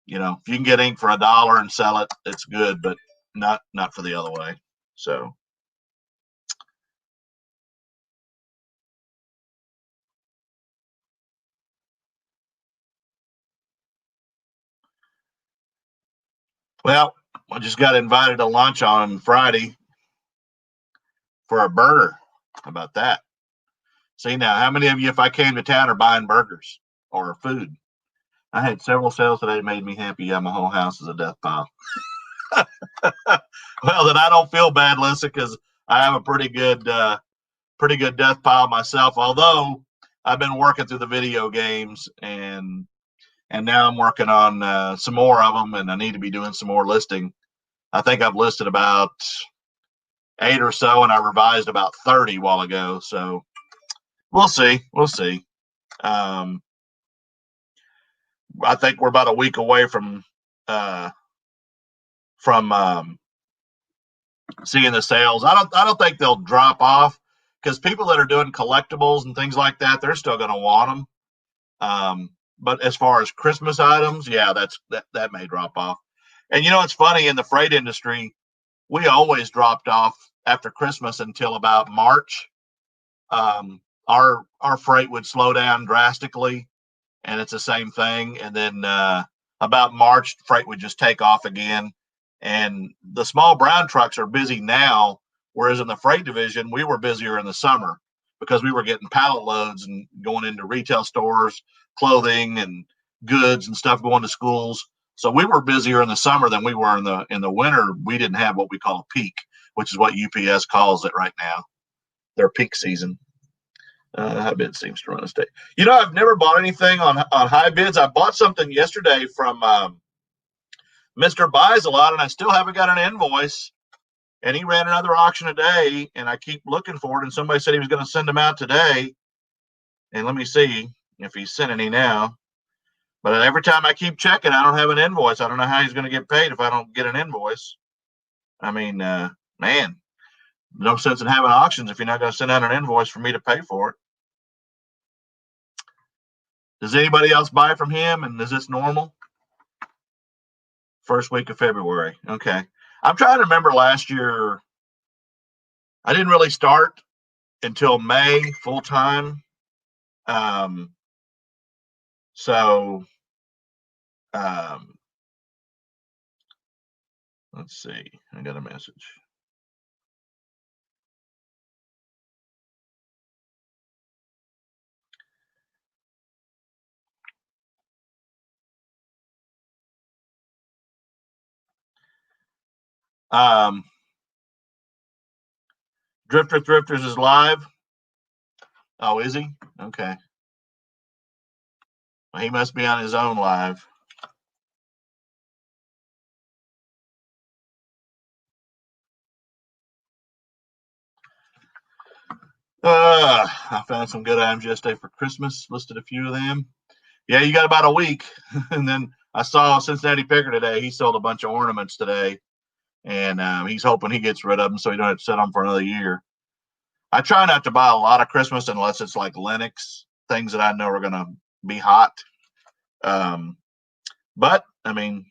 A: If you can get ink for $1 and sell it, it's good, but not for the other way. So well, I just got invited to lunch on Friday for a burger. How about that? See now, how many of you, if I came to town, are buying burgers or food? I had several sales today that made me happy. Yeah, my whole house is a death pile. Well, then I don't feel bad, Lisa, because I have a pretty good death pile myself. Although I've been working through the video games and now I'm working on some more of them, and I need to be doing some more listing. I think I've listed about 8 or so, and I revised about 30 a while ago. So we'll see. I think we're about a week away from seeing the sales. I don't think they'll drop off because people that are doing collectibles and things like that, they're still going to want them. But as far as Christmas items, yeah, that may drop off. And it's funny in the freight industry, we always dropped off after Christmas until about March. Our freight would slow down drastically, and it's the same thing. And then about March, freight would just take off again. And the small brown trucks are busy now, whereas in the freight division, we were busier in the summer because we were getting pallet loads and going into retail stores, clothing and goods and stuff going to schools. So we were busier in the summer than we were in the winter. We didn't have what we call a peak, which is what UPS calls it right now, their peak season. High bid seems to run a state. I've never bought anything on high bids. I bought something yesterday from Mr. Buys a Lot, and I still haven't got an invoice. And he ran another auction today, and I keep looking for it. And somebody said he was going to send them out today. And let me see if he's sent any now. But every time I keep checking, I don't have an invoice. I don't know how he's going to get paid if I don't get an invoice. I mean, man, no sense in having auctions if you're not going to send out an invoice for me to pay for it. Does anybody else buy from him? And is this normal? First week of February. Okay. I'm trying to remember last year. I didn't really start until May full time. So let's see. I got a message. Drifter Thrifters is live. Oh, is he? Okay. Well, he must be on his own live. I found some good items yesterday for Christmas. Listed a few of them. Yeah, you got about a week. And then I saw Cincinnati Picker today. He sold a bunch of ornaments today. And he's hoping he gets rid of them so he don't have to set them for another year. I try not to buy a lot of Christmas unless it's like Linux, things that I know are going to be hot. But, I mean,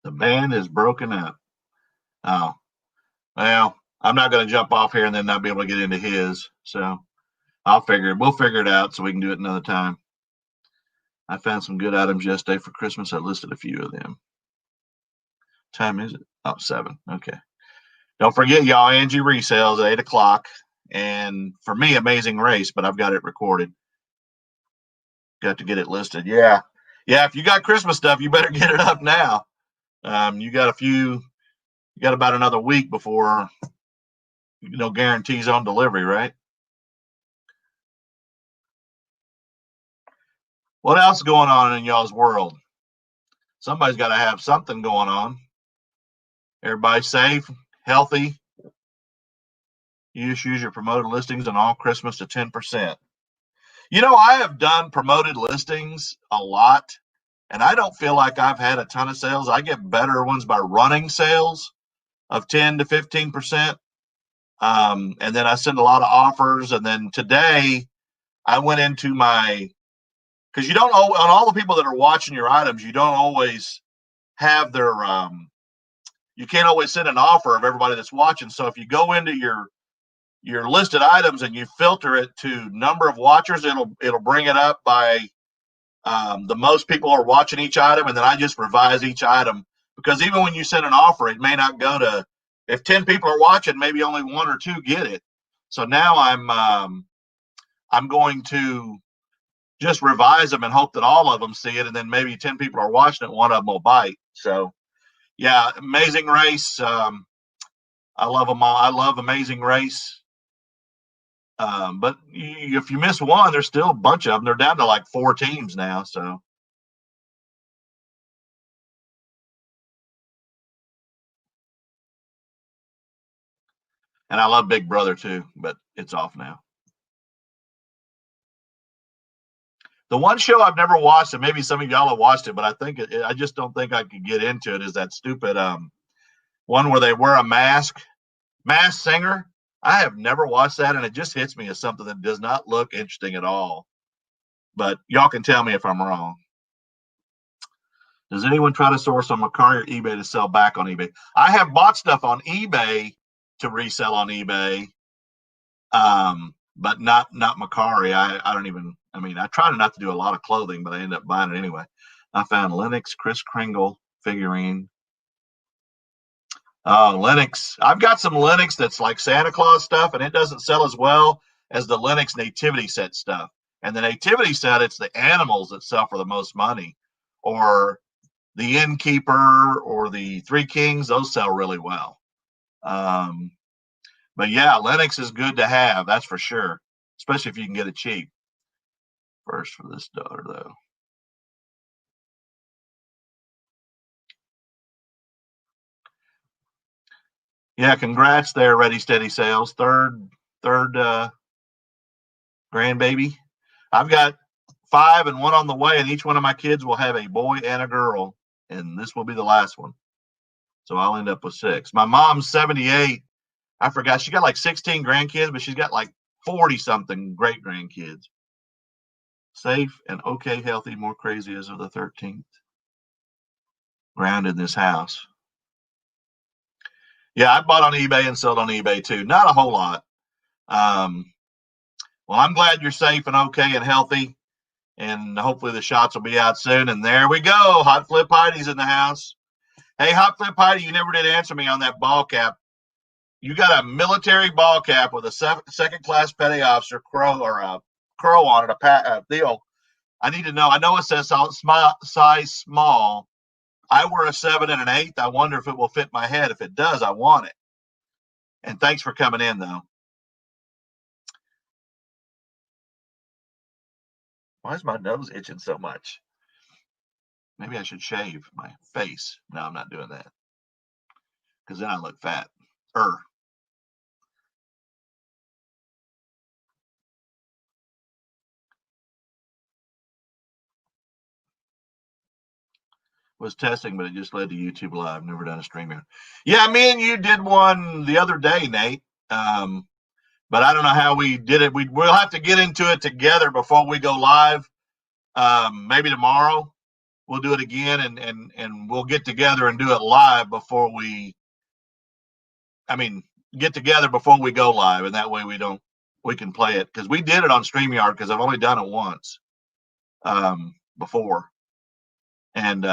A: the band is broken up. Oh, well, I'm not going to jump off here and then not be able to get into his. So we'll figure it out so we can do it another time. I found some good items yesterday for Christmas. I listed a few of them. Time is it? Oh, 7. Okay. Don't forget, y'all, Angie resales at 8 o'clock. And for me, Amazing Race, but I've got it recorded. Got to get it listed. Yeah. Yeah, if you got Christmas stuff, you better get it up now. You got about another week before, guarantees on delivery, right? What else is going on in y'all's world? Somebody's got to have something going on. Everybody safe, healthy. You just use your promoted listings on all Christmas to 10%. I have done promoted listings a lot, and I don't feel like I've had a ton of sales. I get better ones by running sales of 10 to 15%. And then I send a lot of offers. And then today I went into because you don't on all the people that are watching your items, you don't always have their you can't always send an offer of everybody that's watching. So if you go into your listed items and you filter it to number of watchers, it'll bring it up by the most people are watching each item, and then I just revise each item, because even when you send an offer, it may not go to, if 10 people are watching, maybe only 1 or 2 get it. So now I'm going to just revise them and hope that all of them see it, and then maybe 10 people are watching it, 1 of them will bite. So yeah, Amazing Race. I love them all. I love Amazing Race. But if you miss one, there's still a bunch of them. They're down to like 4 teams now. So. And I love Big Brother too, but it's off now. The one show I've never watched, and maybe some of y'all have watched it, but I just don't think I could get into it, is that stupid one where they wear a mask, Masked Singer. I have never watched that, and it just hits me as something that does not look interesting at all. But y'all can tell me if I'm wrong. Does anyone try to source on Mercari or eBay to sell back on eBay? I have bought stuff on eBay to resell on eBay, but not Mercari. I don't even. I mean, I try not to do a lot of clothing, but I end up buying it anyway. I found Lennox Kris Kringle figurine. Oh, Lennox. I've got some Lennox that's like Santa Claus stuff, and it doesn't sell as well as the Lennox Nativity set stuff. And the Nativity set, it's the animals that sell for the most money, or the Innkeeper or the Three Kings. Those sell really well. But yeah, Lennox is good to have. That's for sure, especially if you can get it cheap. First for this daughter, though. Yeah, congrats there, Ready Steady Sales. Third grandbaby. I've got 5 and 1 on the way, and each one of my kids will have a boy and a girl, and this will be the last one. So I'll end up with 6. My mom's 78. I forgot. She got like 16 grandkids, but she's got like 40 something great grandkids. Safe and okay, healthy, more crazy as of the 13th. Grounded in this house. Yeah, I bought on eBay and sold on eBay too. Not a whole lot. Well, I'm glad you're safe and okay and healthy. And hopefully the shots will be out soon. And there we go. Hot Flip Heidi's in the house. Hey, Hot Flip Heidi, you never did answer me on that ball cap. You got a military ball cap with a second-class petty officer crow on it, a deal. I need to know. I know it says size small. I wear a 7 and an 8. I wonder if it will fit my head. If it does, I want it. And thanks for coming in, though. Why is my nose itching so much? Maybe I should shave my face. No, I'm not doing that. Because then I look fat. Was testing, but it just led to YouTube Live. Never done a stream yet. Yeah, me and you did one the other day, Nate. But I don't know how we did it. We'll have to get into it together before we go live. Maybe tomorrow we'll do it again, and we'll get together and do it live before we. I mean, get together before we go live, and that way we can play it because we did it on StreamYard because I've only done it once before, and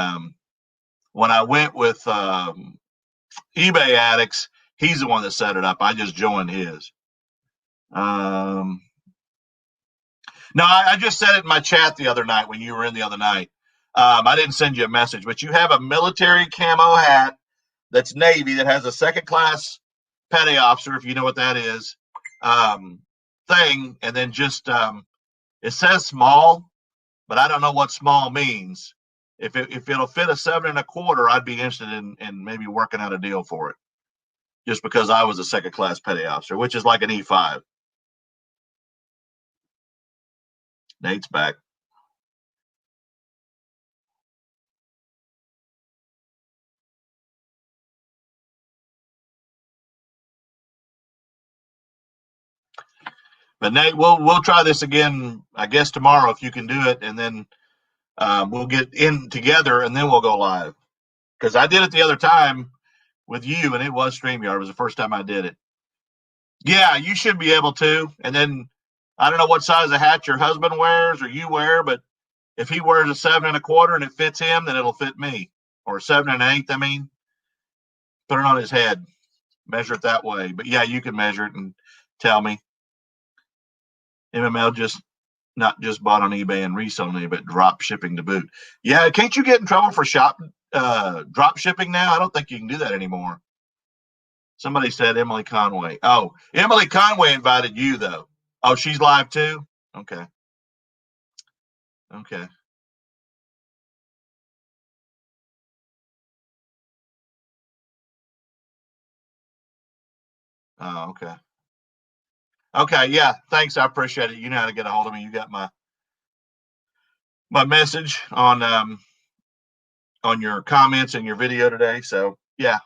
A: when I went with eBay Addicts, he's the one that set it up. I just joined his. No, I just said it in my chat the other night when you were in the other night. I didn't send you a message, but you have a military camo hat that's Navy that has a second class petty officer, if you know what that is, thing, and then just it says small, but I don't know what small means. If it'll fit a 7 1/4, I'd be interested in maybe working out a deal for it. Just because I was a second class petty officer, which is like an E5. Nate's back. But Nate, we'll try this again, I guess tomorrow if you can do it, and then we'll get in together and then we'll go live. Because I did it the other time with you, and it was StreamYard. It was the first time I did it. Yeah, you should be able to. And then I don't know what size of hat your husband wears or you wear, but if he wears a 7 1/4 and it fits him, then it'll fit me. Or 7 1/8, I mean. Put it on his head. Measure it that way. But yeah, you can measure it and tell me. MML just not just bought on eBay and resell on eBay, but drop shipping to boot. Yeah, can't you get in trouble for drop shipping now? I don't think you can do that anymore. Somebody said Emily Conway. Oh, Emily Conway invited you though. Oh, she's live too? Okay. Okay. Oh, okay. Okay, yeah. Thanks. I appreciate it. You know how to get a hold of me. You got my message on your comments in your video today. So yeah.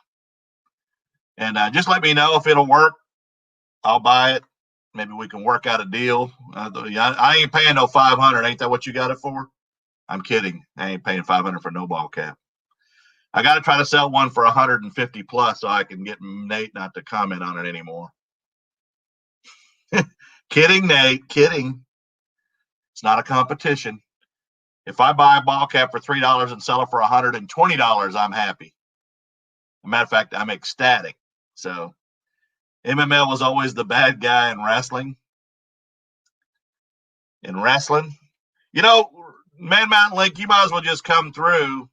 A: And just let me know if it'll work. I'll buy it. Maybe we can work out a deal. I ain't paying no 500. Ain't that what you got it for? I'm kidding. I ain't paying 500 for no ball cap. I got to try to sell one for 150 plus so I can get Nate not to comment on it anymore. Kidding, Nate. Kidding. It's not a competition. If I buy a ball cap for $3 and sell it for $120, I'm happy. As a matter of fact, I'm ecstatic. So MML was always the bad guy in wrestling. You know, Man Mountain Link, you might as well just come through.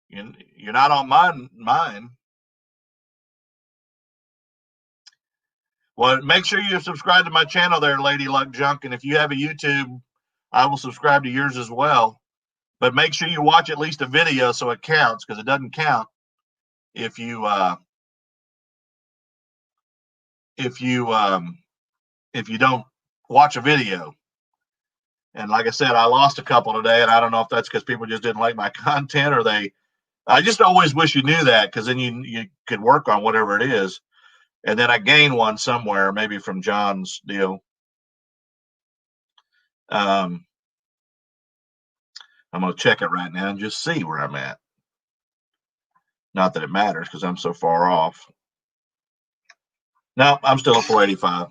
A: You're not on mine. Well, make sure you subscribe to my channel there, Lady Luck Junk. And if you have a YouTube, I will subscribe to yours as well. But make sure you watch at least a video so it counts, because it doesn't count if you don't watch a video. And like I said, I lost a couple today, and I don't know if that's because people just didn't like my content or they. I just always wish you knew that, because then you could work on whatever it is. And then I gained one somewhere, maybe from John's deal. I'm going to check it right now and just see where I'm at. Not that it matters because I'm so far off. No, I'm still at 485.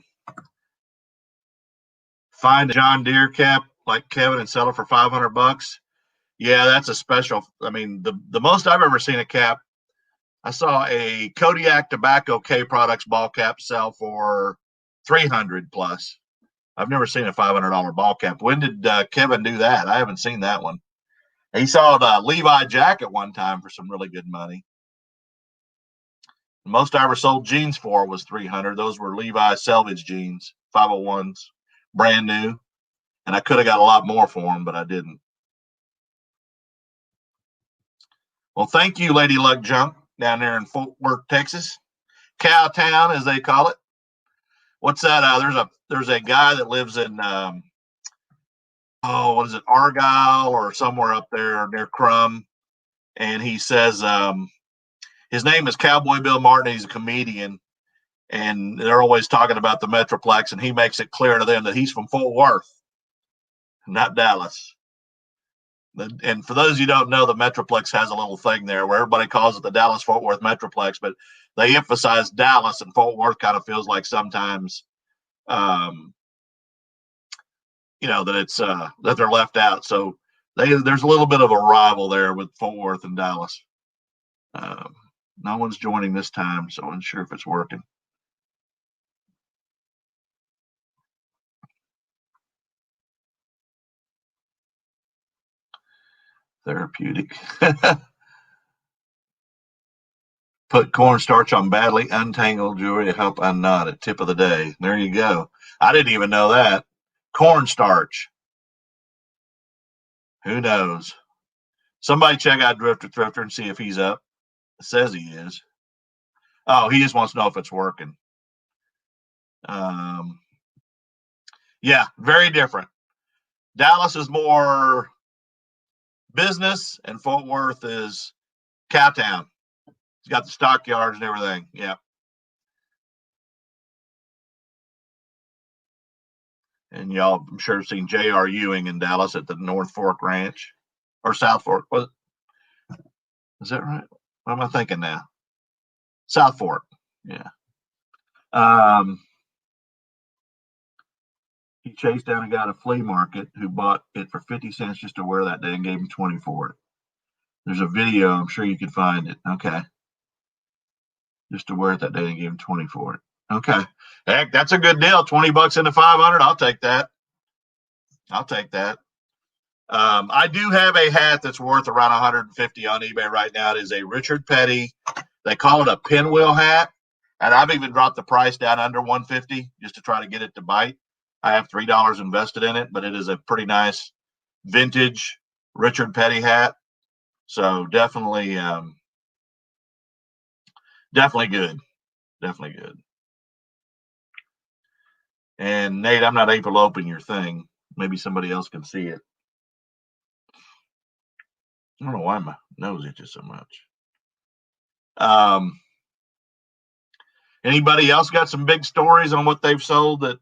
A: Find a John Deere cap like Kevin and sell it for $500. Yeah, that's a special. I mean, the most I've ever seen a cap, I saw a Kodiak Tobacco K Products ball cap sell for 300 plus. I've never seen a $500 ball cap. When did Kevin do that? I haven't seen that one. He saw the Levi jacket one time for some really good money. The most I ever sold jeans for was 300. Those were Levi selvage jeans, 501s, brand new. And I could have got a lot more for them, but I didn't. Well, thank you, Lady Luck Junk, down there in Fort Worth, Texas. Cowtown, as they call it. What's that? There's a guy that lives in what is it, Argyle or somewhere up there near Crum, and he says his name is Cowboy Bill Martin. He's a comedian, and they're always talking about the Metroplex, and he makes it clear to them that he's from Fort Worth, not Dallas. And for those of you who don't know, the Metroplex has a little thing there where everybody calls it the Dallas-Fort Worth Metroplex, but they emphasize Dallas, and Fort Worth kind of feels like sometimes, that it's that they're left out. So there's a little bit of a rival there with Fort Worth and Dallas. No one's joining this time, so I'm unsure if it's working. Therapeutic. Put cornstarch on badly untangled jewelry to help unknot it. Tip of the day. There you go. I didn't even know that. Cornstarch. Who knows? Somebody check out Drifter Thrifter and see if he's up. It says he is. Oh, he just wants to know if it's working. Yeah, very different. Dallas is more business, and Fort Worth is Cowtown. He's got the stockyards and everything. Yeah. And y'all, I'm sure, seen J.R. Ewing in Dallas at the North Fork Ranch or South Fork. Is that right? What am I thinking now? South Fork. Yeah. He chased down a guy at a flea market who bought it for 50 cents just to wear that day and gave him 20 for it. There's a video. I'm sure you can find it. Okay. Just to wear it that day and gave him 20 for it. Okay. Heck, that's a good deal. $20 into 500. I'll take that. I do have a hat that's worth around 150 on eBay right now. It is a Richard Petty. They call it a pinwheel hat, and I've even dropped the price down under 150 just to try to get it to bite. I have $3 invested in it, but it is a pretty nice vintage Richard Petty hat. So definitely good. Definitely good. And Nate, I'm not able to open your thing. Maybe somebody else can see it. I don't know why my nose itches so much. Anybody else got some big stories on what they've sold that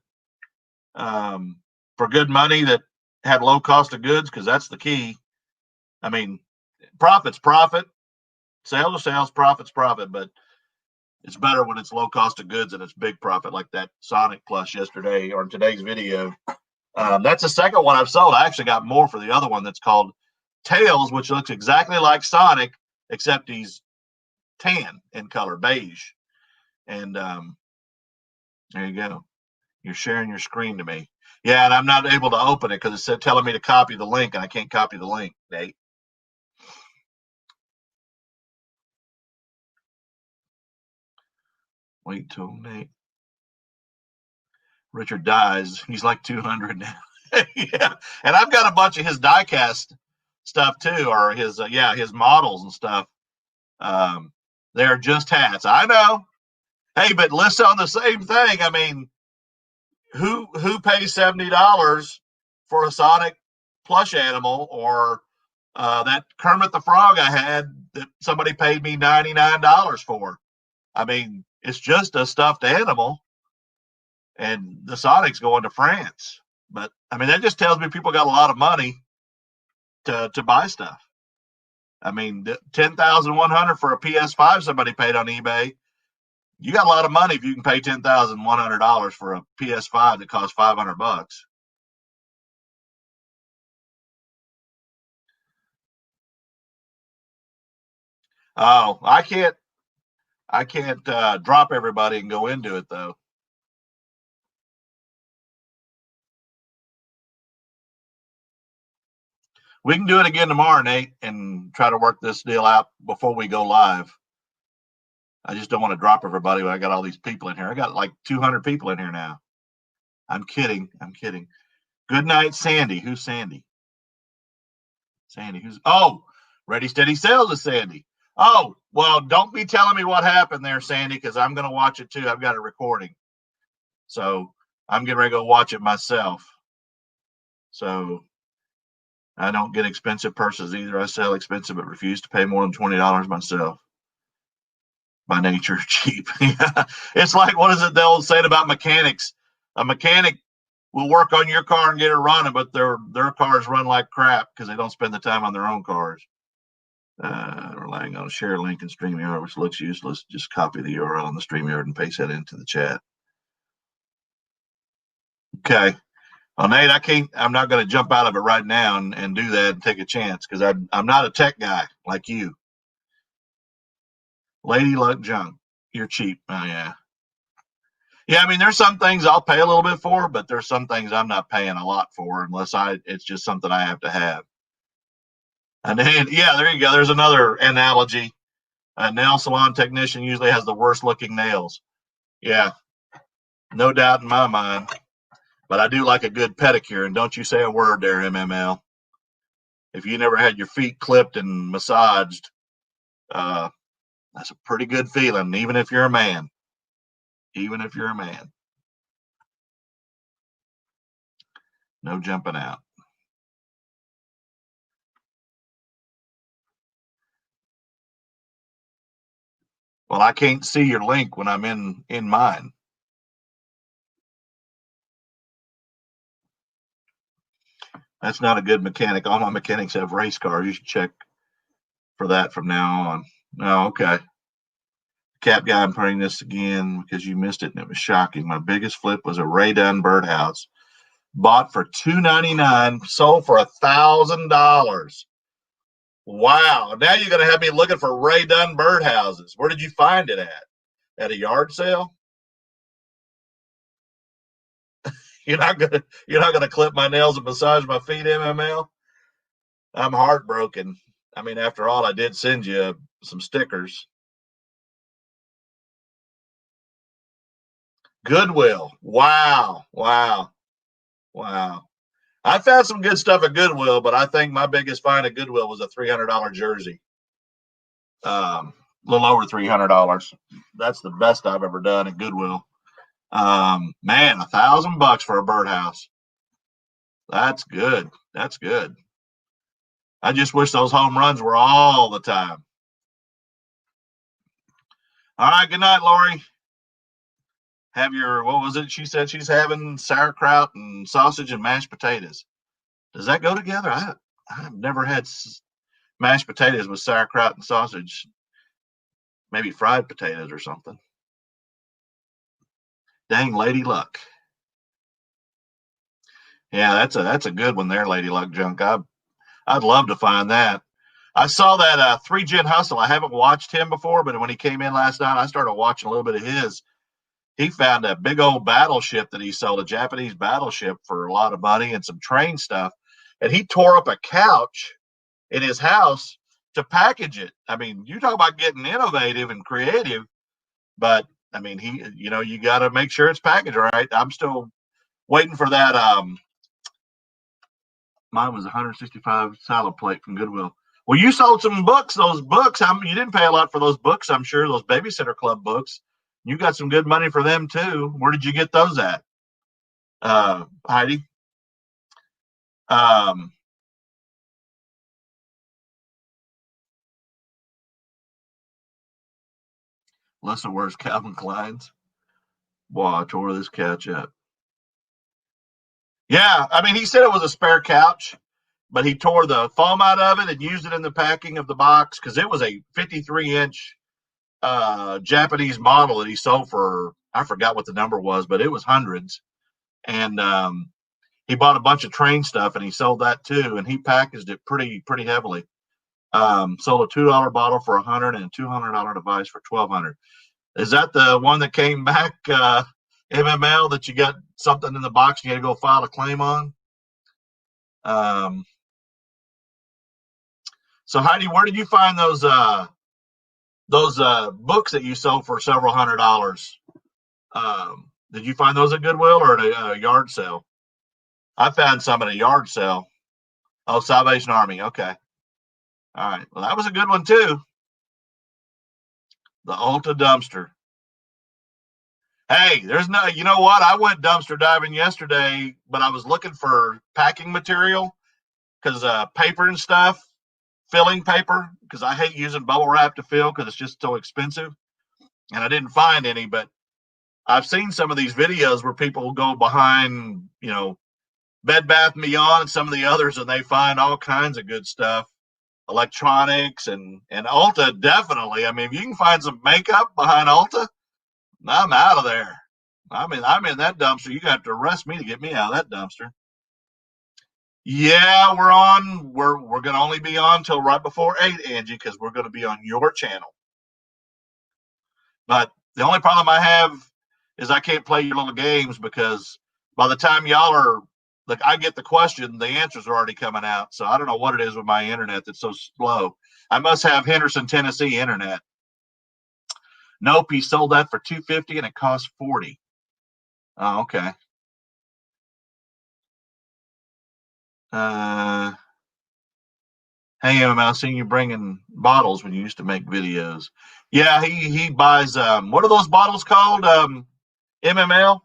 A: for good money that had low cost of goods? Because that's the key. I mean, profit's profit, sales are sales, profit's profit, but it's better when it's low cost of goods and it's big profit, like that Sonic Plus yesterday or in today's video. That's the second one I've sold. I actually got more for the other one that's called Tails, which looks exactly like Sonic, except he's tan in color, beige. And there you go. You're sharing your screen to me. Yeah, and I'm not able to open it because it's telling me to copy the link, and I can't copy the link, Nate. Wait till Nate. Richard dies. He's like 200 now. Yeah, and I've got a bunch of his diecast stuff too, or his his models and stuff. They're just hats. I know. Hey, but listen on the same thing. I mean, who pays $70 for a Sonic plush animal, or that Kermit the Frog I had that somebody paid me $99 for. I mean, it's just a stuffed animal, and the Sonic's going to France. But I mean, that just tells me people got a lot of money to buy stuff. I mean, 10,100 for a PS5 somebody paid on eBay. You got a lot of money if you can pay $10,100 for a PS5 that costs $500. Oh, I can't drop everybody and go into it though. We can do it again tomorrow, Nate, and try to work this deal out before we go live. I just don't want to drop everybody when I got all these people in here. I got like 200 people in here now. I'm kidding. I'm kidding. Good night, Sandy. Who's Sandy? Sandy. Who's? Oh, Ready Steady Sales is Sandy. Oh, well, don't be telling me what happened there, Sandy, because I'm going to watch it too. I've got a recording. So I'm getting ready to go watch it myself. So I don't get expensive purses either. I sell expensive but refuse to pay more than $20 myself. By nature, cheap. It's like, what is it they old saying about mechanics? A mechanic will work on your car and get it running, but their cars run like crap because they don't spend the time on their own cars. Relying on a share link in StreamYard, which looks useless. Just copy the URL in the StreamYard and paste that into the chat. Okay. Well, Nate, I'm not going to jump out of it right now and do that and take a chance because I'm not a tech guy like you. Lady Luck Junk, you're cheap. Oh, yeah. Yeah, I mean, there's some things I'll pay a little bit for, but there's some things I'm not paying a lot for unless it's just something I have to have. And then, yeah, there you go. There's another analogy. A nail salon technician usually has the worst looking nails. Yeah, no doubt in my mind. But I do like a good pedicure, and don't you say a word there, MML. If you never had your feet clipped and massaged, that's a pretty good feeling, even if you're a man. Even if you're a man. No jumping out. Well, I can't see your link when I'm in mine. That's not a good mechanic. All my mechanics have race cars. You should check for that from now on. Oh, okay. Cap guy, I'm putting this again because you missed it and it was shocking. My biggest flip was a Ray Dunn birdhouse. Bought for $299, sold for $1,000. Wow. Now you're gonna have me looking for Ray Dunn birdhouses. Where did you find it at? At a yard sale? You're not gonna clip my nails and massage my feet, MML? I'm heartbroken. I mean, after all, I did send you some stickers. Goodwill. Wow. Wow. Wow. I found some good stuff at Goodwill, but I think my biggest find at Goodwill was a $300 jersey. A little over $300. That's the best I've ever done at Goodwill. Man, $1,000 for a birdhouse. That's good. That's good. I just wish those home runs were all the time. All right. Good night, Lori. Have your, what was it? She said she's having sauerkraut and sausage and mashed potatoes. Does that go together? I've never had mashed potatoes with sauerkraut and sausage. Maybe fried potatoes or something. Dang, Lady Luck. Yeah, that's a good one there, Lady Luck Junk. I'd love to find that. I saw that 3 Gen Hustle. I haven't watched him before, but when he came in last night, I started watching a little bit of his. He found a big old battleship that he sold, a Japanese battleship, for a lot of money and some train stuff. And he tore up a couch in his house to package it. I mean, you talk about getting innovative and creative, but I mean, you got to make sure it's packaged right. I'm still waiting for that. Mine was 165 salad plate from Goodwill. Well, you sold some books. Those books, you didn't pay a lot for those books, I'm sure. Those Babysitter Club books. You got some good money for them too. Where did you get those at, Heidi? Listen, where's Calvin Klein's? Boy, I tore this couch up. Yeah, I mean, he said it was a spare couch, but he tore the foam out of it and used it in the packing of the box because it was a 53-inch Japanese model that he sold for, I forgot what the number was, but it was hundreds. And he bought a bunch of train stuff and he sold that too. And he packaged it pretty heavily. Sold a $2 bottle for $100 and a $200 device for $1,200. Is that the one that came back, MML, that you got something in the box you got to go file a claim on? So Heidi, where did you find those books that you sold for several $100s? Did you find those at Goodwill or at a yard sale? I found some at a yard sale. Oh, Salvation Army. Okay. All right. Well, that was a good one too. The Ulta dumpster. Hey, there's no, you know what? I went dumpster diving yesterday, but I was looking for packing material because paper and stuff, filling paper, because I hate using bubble wrap to fill because it's just so expensive. And I didn't find any, but I've seen some of these videos where people go behind, Bed Bath & Beyond and some of the others, and they find all kinds of good stuff, electronics and Ulta. Definitely. I mean, if you can find some makeup behind Ulta, I'm out of there. I'm in that dumpster. You have to arrest me to get me out of that dumpster. Yeah, we're on. We're gonna only be on till right before 8, Angie, because we're gonna be on your channel. But the only problem I have is I can't play your little games because by the time y'all are like, I get the question, the answers are already coming out. So I don't know what it is with my internet that's so slow. I must have Henderson, Tennessee internet. Nope, he sold that for $250 and it cost $40. Oh, okay. Hey, MML, I seen you bringing bottles when you used to make videos. Yeah, he buys what are those bottles called? MML.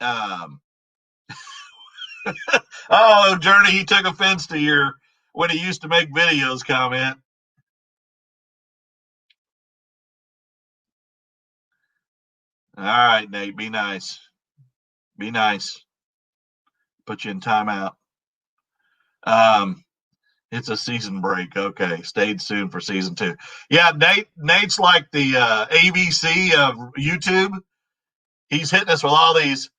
A: Um, oh, Journey, he took offense to your when he used to make videos comment. All right, Nate, be nice. Be nice. Put you in timeout. It's a season break. Okay, stayed soon for season 2. Yeah, Nate's like the ABC of YouTube. He's hitting us with all these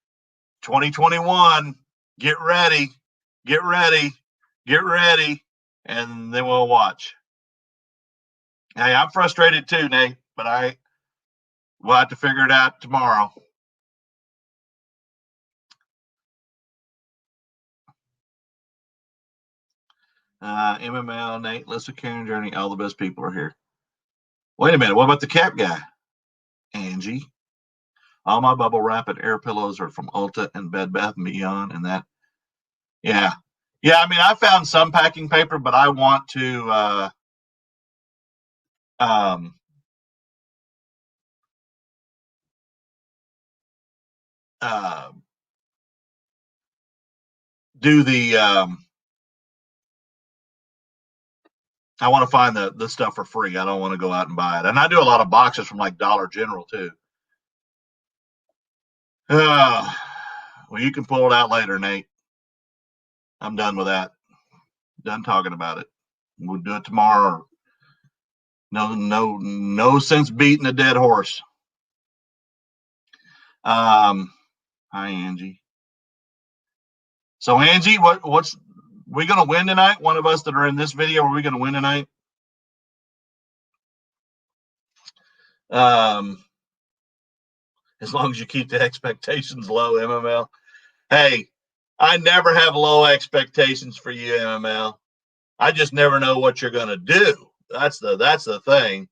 A: 2021. Get ready, get ready, get ready, and then we'll watch. Hey, I'm frustrated too, Nate, but we'll have to figure it out tomorrow. MML, Nate, Lisa, Karen, Journey, all the best people are here. Wait a minute, what about the Cap Guy? Angie. All my bubble wrap and air pillows are from Ulta and Bed Bath & Beyond, and that, yeah. Yeah, I mean, I found some packing paper, but I want to um, uh, do the I want to find the stuff for free. I don't want to go out and buy it. And I do a lot of boxes from like Dollar General too. Well, you can pull it out later, Nate. I'm done with that. Done talking about it. We'll do it tomorrow. No sense beating a dead horse. Hi, Angie. So Angie, what's we gonna win tonight? One of us that are in this video, are we gonna win tonight? As long as you keep the expectations low, MML. Hey, I never have low expectations for you, MML. I just never know what you're gonna do. That's the thing.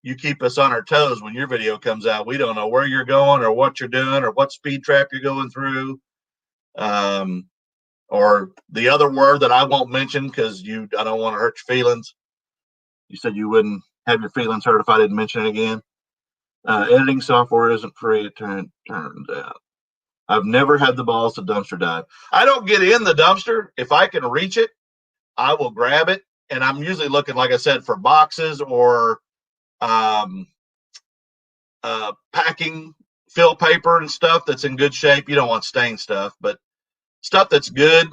A: You keep us on our toes when your video comes out. We don't know where you're going or what you're doing or what speed trap you're going through. Or the other word that I won't mention because I don't want to hurt your feelings. You said you wouldn't have your feelings hurt if I didn't mention it again. Editing software isn't free, it turns out. I've never had the balls to dumpster dive. I don't get in the dumpster. If I can reach it, I will grab it. And I'm usually looking, like I said, for boxes or um, packing fill paper and stuff that's in good shape. You don't want stained stuff, but stuff that's good.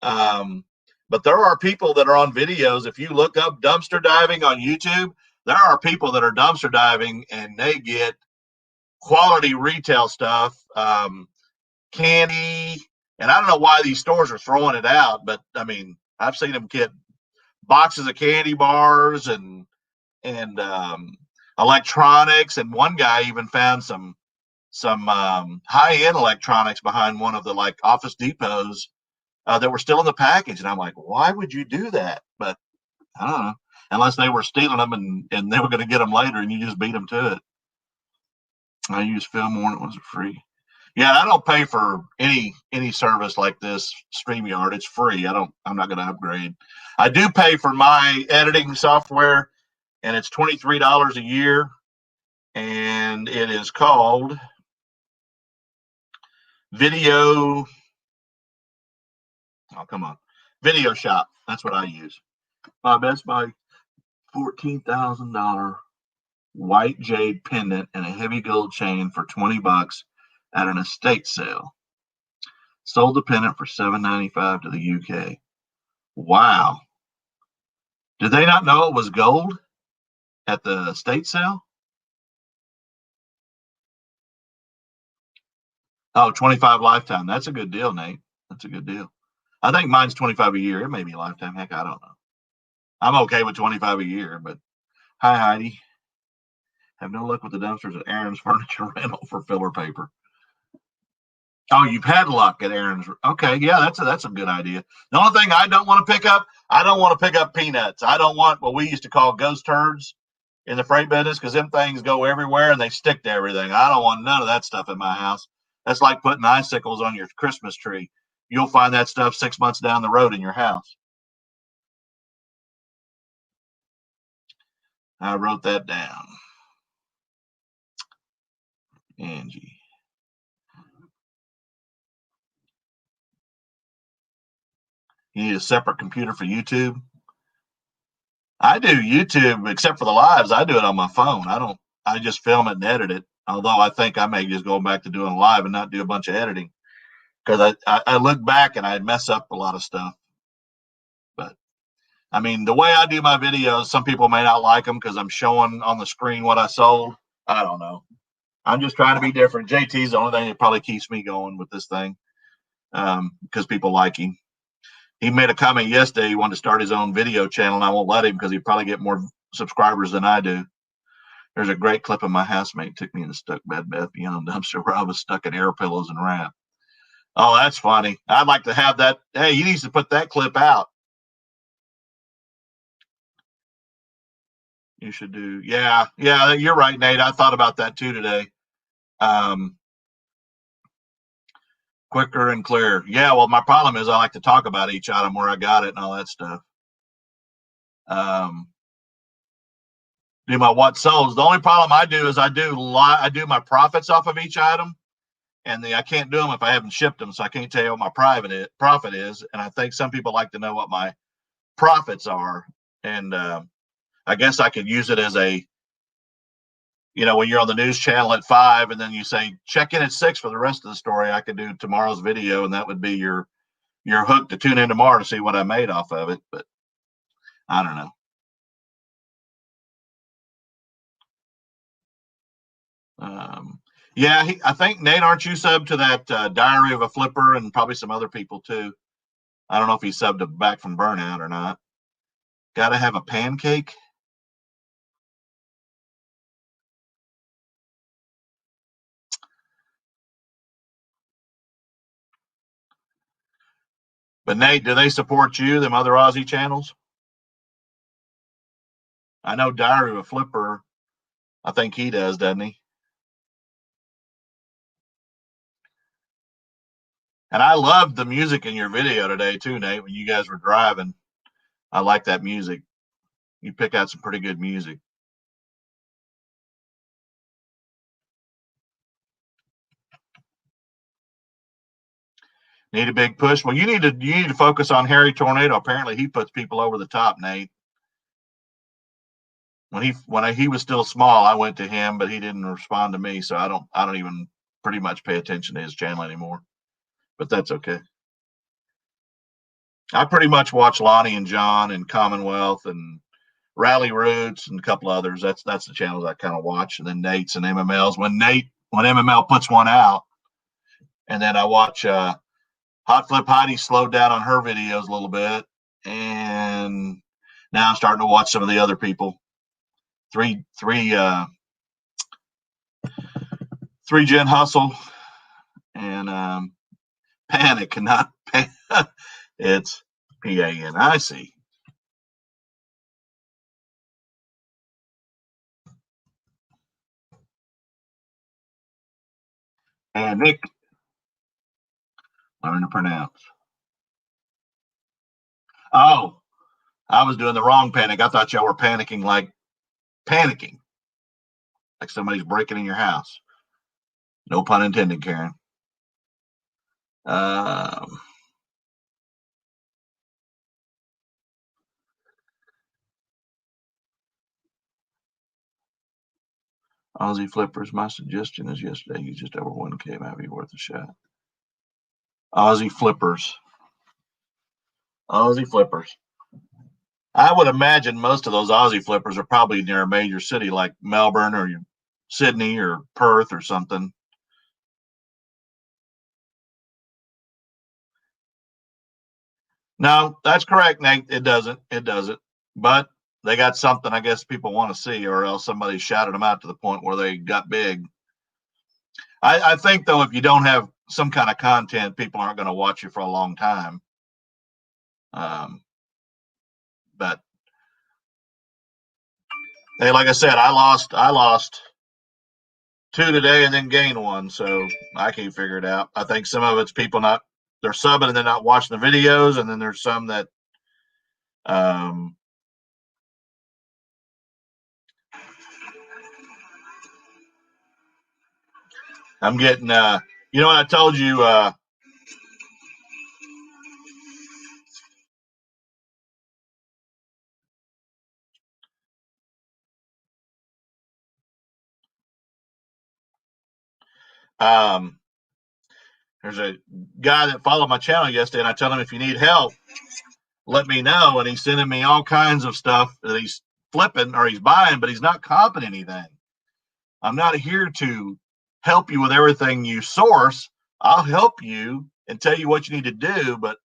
A: Um, but there are people that are on videos. If you look up dumpster diving on YouTube, there are people that are dumpster diving and they get quality retail stuff, candy. And I don't know why these stores are throwing it out, but I mean, I've seen them get boxes of candy bars and electronics. And one guy even found some high end electronics behind one of the like Office Depots that were still in the package. And I'm like, why would you do that? But I don't know, unless they were stealing them and they were going to get them later and you just beat them to it. I used Film when it was free. Yeah, I don't pay for any service like this StreamYard. It's free. I'm not going to upgrade. I do pay for my editing software, and it's $23 a year, and it is called Video. Oh, come on, Video Shop. That's what I use. My Best Buy $14,000 white jade pendant and a heavy gold chain for $20 at an estate sale. Sold the pendant for $7.95 to the UK. Wow. Did they not know it was gold at the estate sale? Oh, 25 lifetime. That's a good deal, Nate. That's a good deal. I think mine's 25 a year. It may be a lifetime. Heck, I don't know. I'm okay with 25 a year, but hi, Heidi. Have no luck with the dumpsters at Aaron's Furniture Rental for filler paper. Oh, you've had luck at Aaron's. Okay, yeah, that's a good idea. The only thing I don't want to pick up, I don't want to pick up peanuts. I don't want what we used to call ghost turds in the freight business because them things go everywhere and they stick to everything. I don't want none of that stuff in my house. That's like putting icicles on your Christmas tree. You'll find that stuff 6 months down the road in your house. I wrote that down. Angie. You need a separate computer for YouTube? I do YouTube, except for the lives. I do it on my phone. I just film it and edit it. Although I think I may just go back to doing live and not do a bunch of editing because I look back and I mess up a lot of stuff. But I mean, the way I do my videos, some people may not like them because I'm showing on the screen what I sold. I don't know. I'm just trying to be different. JT's the only thing that probably keeps me going with this thing because people like him. He made a comment yesterday. He wanted to start his own video channel, and I won't let him because he'd probably get more subscribers than I do. There's a great clip of my housemate took me in a stuck Bed Bath Beyond dumpster where I was stuck in air pillows and wrap. Oh, that's funny. I'd like to have that. Hey, you need to put that clip out. You should do. Yeah, you're right, Nate. I thought about that too today. Um, quicker and clearer. Yeah, well, my problem is I like to talk about each item where I got it and all that stuff. Um, do my what sells. The only problem I do is I do my profits off of each item, and I can't do them if I haven't shipped them, so I can't tell you what my profit is. And I think some people like to know what my profits are, and I guess I could use it as a, when you're on the news channel at 5 and then you say check in at 6 for the rest of the story. I could do tomorrow's video, and that would be your hook to tune in tomorrow to see what I made off of it. But I don't know. Yeah, I think, Nate, aren't you subbed to that Diary of a Flipper and probably some other people too? I don't know if he subbed to Back from Burnout or not. Got to have a pancake. But Nate, do they support you, them other Aussie channels? I know Diary of a Flipper. I think he does, doesn't he? And I loved the music in your video today too, Nate, when you guys were driving. I like that music. You pick out some pretty good music. Need a big push. Well, you need to focus on Harry Tornado. Apparently, he puts people over the top, Nate. When he was still small, I went to him, but he didn't respond to me, so I don't even pretty much pay attention to his channel anymore. But that's okay. I pretty much watch Lonnie and John and Commonwealth and Rally Roots and a couple others. That's the channels I kind of watch, and then Nate's and MML's when MML puts one out, and then I watch Hot Flip Heidi slowed down on her videos a little bit, and now I'm starting to watch some of the other people. Three Gen Hustle and Panic, and not it's PANIC. And Nick, learn to pronounce. Oh, I was doing the wrong panic. I thought y'all were panicking like somebody's breaking in your house. No pun intended, Karen. Aussie Flippers, my suggestion is yesterday you just over 1K might be worth a shot. Aussie Flippers. I would imagine most of those Aussie Flippers are probably near a major city like Melbourne or Sydney or Perth or something. No, that's correct, Nate. It doesn't. But they got something I guess people want to see, or else somebody shouted them out to the point where they got big. I think, though, if you don't have some kind of content, people aren't going to watch you for a long time. But hey, like I said, I lost 2 today and then gained 1, so I can't figure it out. I think some of it's people they're subbing and they're not watching the videos, and then there's some that I'm getting you know what I told you there's a guy that followed my channel yesterday, and I told him if you need help, let me know. And he's sending me all kinds of stuff that he's flipping or he's buying, but he's not comping anything. I'm not here to help you with everything you source. I'll help you and tell you what you need to do, but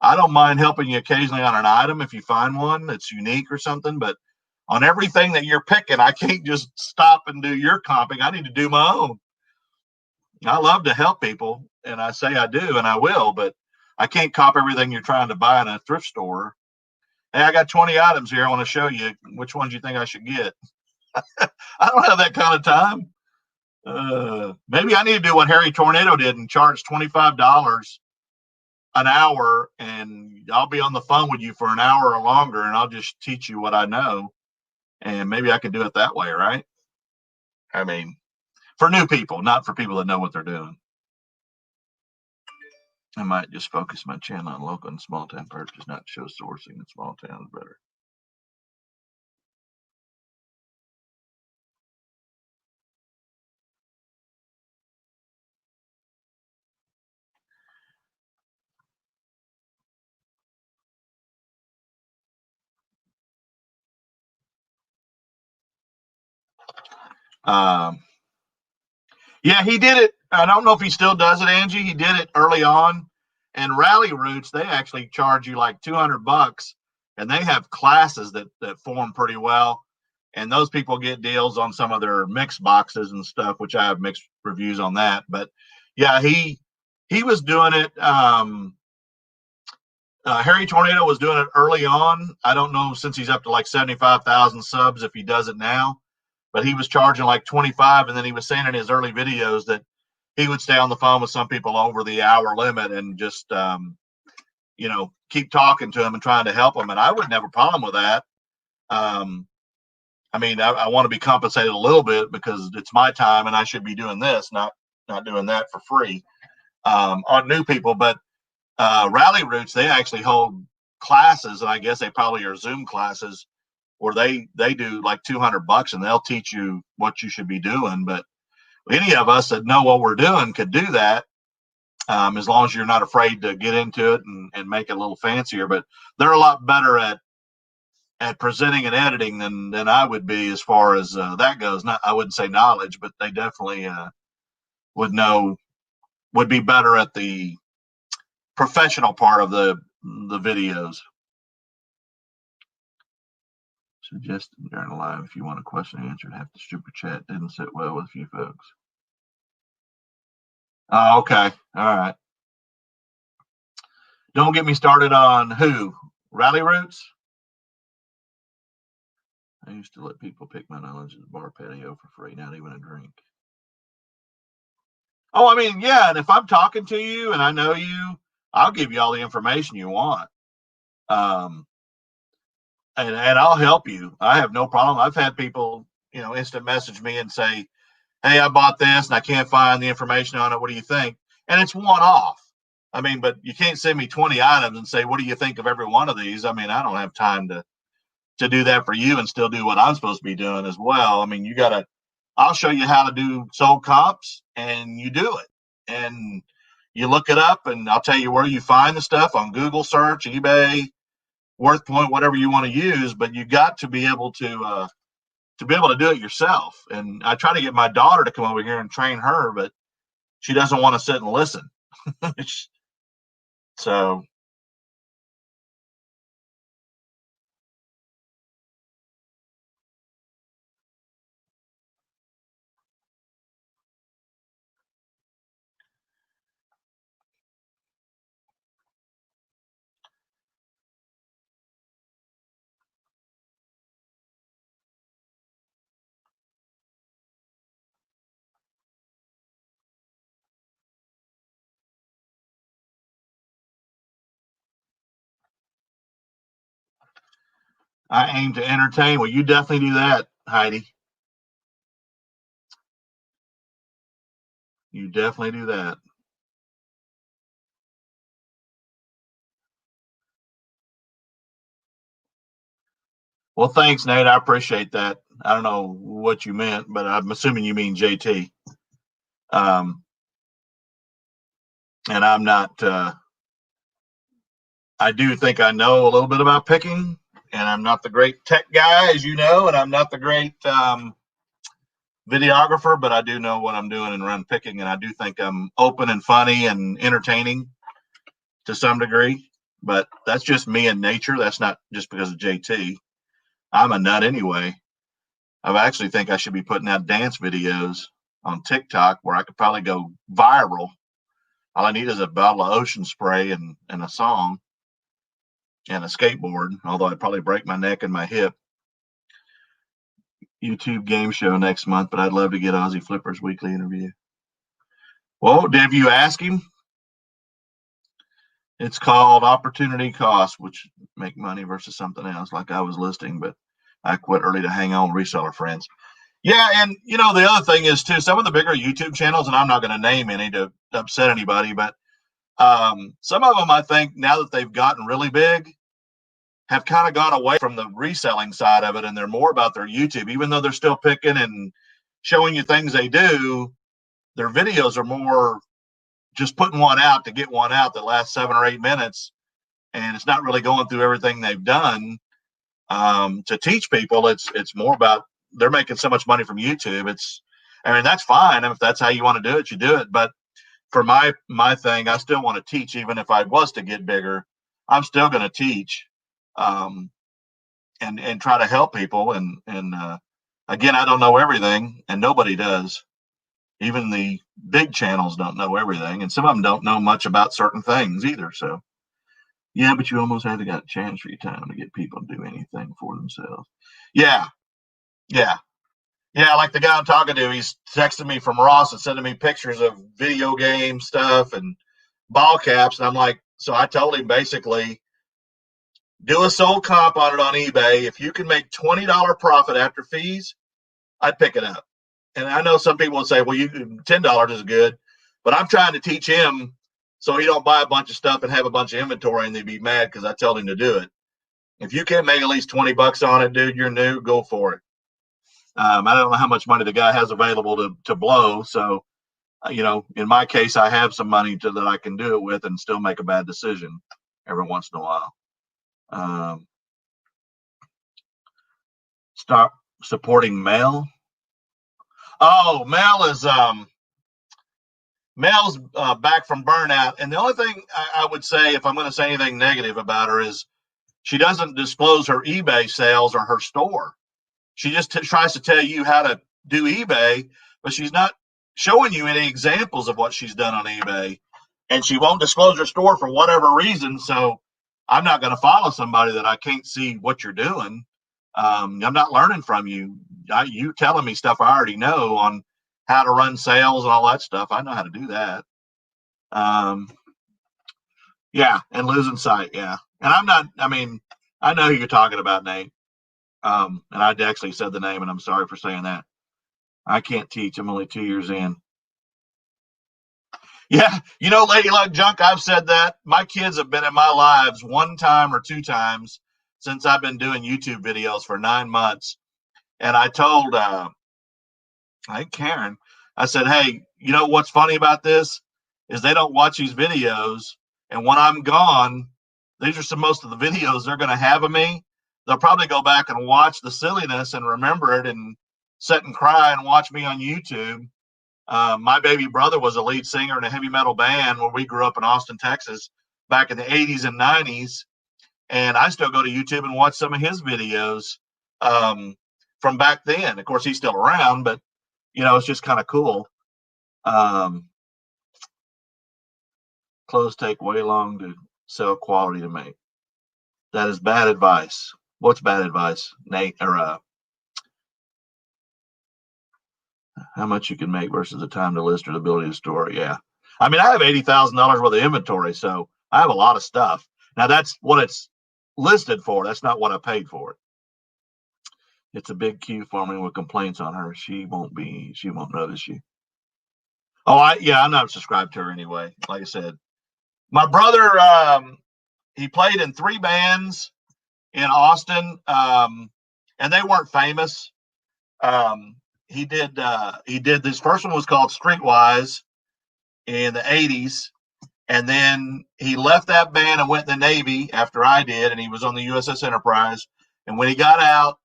A: I don't mind helping you occasionally on an item if you find one that's unique or something. But on everything that you're picking, I can't just stop and do your comping. I need to do my own. I love to help people, and I say I do, and I will, but I can't cop everything you're trying to buy in a thrift store. Hey, I got 20 items here. I want to show you which ones you think I should get. I don't have that kind of time. Maybe I need to do what Harry Tornado did and charge $25 an hour, and I'll be on the phone with you for an hour or longer, and I'll just teach you what I know. And maybe I could do it that way, right? I mean, for new people, not for people that know what they're doing. I might just focus my channel on local and small town purchase, not show sourcing in small towns better. Yeah, he did it. I don't know if he still does it, Angie. He did it early on. And Rally Roots, they actually charge you like $200, and they have classes that form pretty well. And those people get deals on some of their mixed boxes and stuff, which I have mixed reviews on that. But yeah, he was doing it. Harry Tornado was doing it early on. I don't know since he's up to like 75,000 subs if he does it now, but he was charging like 25, and then he was saying in his early videos that he would stay on the phone with some people over the hour limit and just keep talking to them and trying to help them. And I wouldn't have a problem with that. I mean, I want to be compensated a little bit because it's my time and I should be doing this, not doing that for free on new people. But Rally Roots, they actually hold classes, and I guess they probably are Zoom classes where they do like $200 and they'll teach you what you should be doing. But any of us that know what we're doing could do that, as long as you're not afraid to get into it and make it a little fancier. But they're a lot better at presenting and editing than I would be as far as that goes. Not, I wouldn't say knowledge, but they definitely would be better at the professional part of the videos. Suggested during live, if you want a question answered, have to super chat. Didn't sit well with you folks. Oh, okay. All right. Don't get me started on who? Rally Roots? I used to let people pick my knowledge at the bar patio for free, not even a drink. Oh, I mean, yeah, and if I'm talking to you and I know you, I'll give you all the information you want. And I'll help you. I have no problem. I've had people, instant message me and say, hey, I bought this and I can't find the information on it. What do you think? And it's one off. I mean, but you can't send me 20 items and say, what do you think of every one of these? I mean, I don't have time to do that for you and still do what I'm supposed to be doing as well. I mean, I'll show you how to do sold comps and you do it. And you look it up and I'll tell you where you find the stuff on Google search, eBay, WorthPoint, whatever you want to use, but you got to be able to do it yourself. And I try to get my daughter to come over here and train her, but she doesn't want to sit and listen. So I aim to entertain. Well, you definitely do that, Heidi. You definitely do that. Well, thanks, Nate. I appreciate that. I don't know what you meant, but I'm assuming you mean JT. And I'm not, I do think I know a little bit about picking, and I'm not the great tech guy, as you know, and I'm not the great videographer, but I do know what I'm doing and run picking, and I do think I'm open and funny and entertaining to some degree. But that's just me in nature. That's not just because of JT. I'm a nut anyway. I actually think I should be putting out dance videos on TikTok where I could probably go viral. All I need is a bottle of ocean spray and a song and a skateboard, although I'd probably break my neck and my hip. YouTube game show next month, but I'd love to get Aussie Flipper's weekly interview. Well, have you asked him? It's called Opportunity Cost, which make money versus something else, like I was listing, but I quit early to hang on reseller friends. Yeah, and the other thing is too, some of the bigger YouTube channels, and I'm not going to name any to upset anybody, but some of them, I think, now that they've gotten really big, have kind of gone away from the reselling side of it, and they're more about their YouTube. Even though they're still picking and showing you things they do, their videos are more just putting one out to get one out that lasts 7 or 8 minutes, and it's not really going through everything they've done to teach people. It's more about they're making so much money from YouTube. I mean, that's fine. If that's how you want to do it, you do it. But for my thing, I still want to teach. Even if I was to get bigger, I'm still going to teach and try to help people. And again, I don't know everything, and nobody does. Even the big channels don't know everything, and some of them don't know much about certain things either. So, yeah, but you almost had to got a chance for your time to get people to do anything for themselves. Yeah, yeah. Yeah, like the guy I'm talking to, he's texting me from Ross and sending me pictures of video game stuff and ball caps. And I'm like, so I told him basically, do a sold comp on it on eBay. If you can make $20 profit after fees, I'd pick it up. And I know some people will say, well, $10 is good. But I'm trying to teach him So he don't buy a bunch of stuff and have a bunch of inventory and they'd be mad because I told him to do it. If you can't make at least $20 on it, dude, you're new, go for it. I don't know how much money the guy has available to blow. So, in my case, I have some money that I can do it with and still make a bad decision every once in a while. Stop supporting Mel. Oh, Mel's back from burnout. And the only thing I would say, if I'm going to say anything negative about her, is she doesn't disclose her eBay sales or her store. She just tries to tell you how to do eBay, but she's not showing you any examples of what she's done on eBay. And she won't disclose her store for whatever reason. So I'm not going to follow somebody that I can't see what you're doing. I'm not learning from you. You telling me stuff I already know on how to run sales and all that stuff. I know how to do that. Yeah, and losing sight. Yeah, and I'm not. I mean, I know who you're talking about, Nate. And I actually said the name, and I'm sorry for saying that. I can't teach. I'm only 2 years in. Yeah, Lady Luck Junk, I've said that. My kids have been in my lives one time or two times since I've been doing YouTube videos for 9 months. And I told, I think Karen, I said, hey, you know what's funny about this is they don't watch these videos. And when I'm gone, these are most of the videos they're going to have of me. They'll probably go back and watch the silliness and remember it and sit and cry and watch me on YouTube. My baby brother was a lead singer in a heavy metal band where we grew up in Austin, Texas, back in the 80s and 90s. And I still go to YouTube and watch some of his videos from back then. Of course, he's still around, but, it's just kind of cool. Clothes take way long to sell, quality to make. That is bad advice. What's bad advice, Nate? Or how much you can make versus the time to list or the ability to store? Yeah. I mean, I have $80,000 worth of inventory, so I have a lot of stuff. Now, that's what it's listed for. That's not what I paid for it. It's a big queue for me with complaints on her. She won't notice you. Oh, I'm not subscribed to her anyway. Like I said, my brother, he played in 3 bands in Austin, and they weren't famous. He did this first one was called Streetwise in the 80s. And then he left that band and went in the Navy after I did. And he was on the USS Enterprise. And when he got out,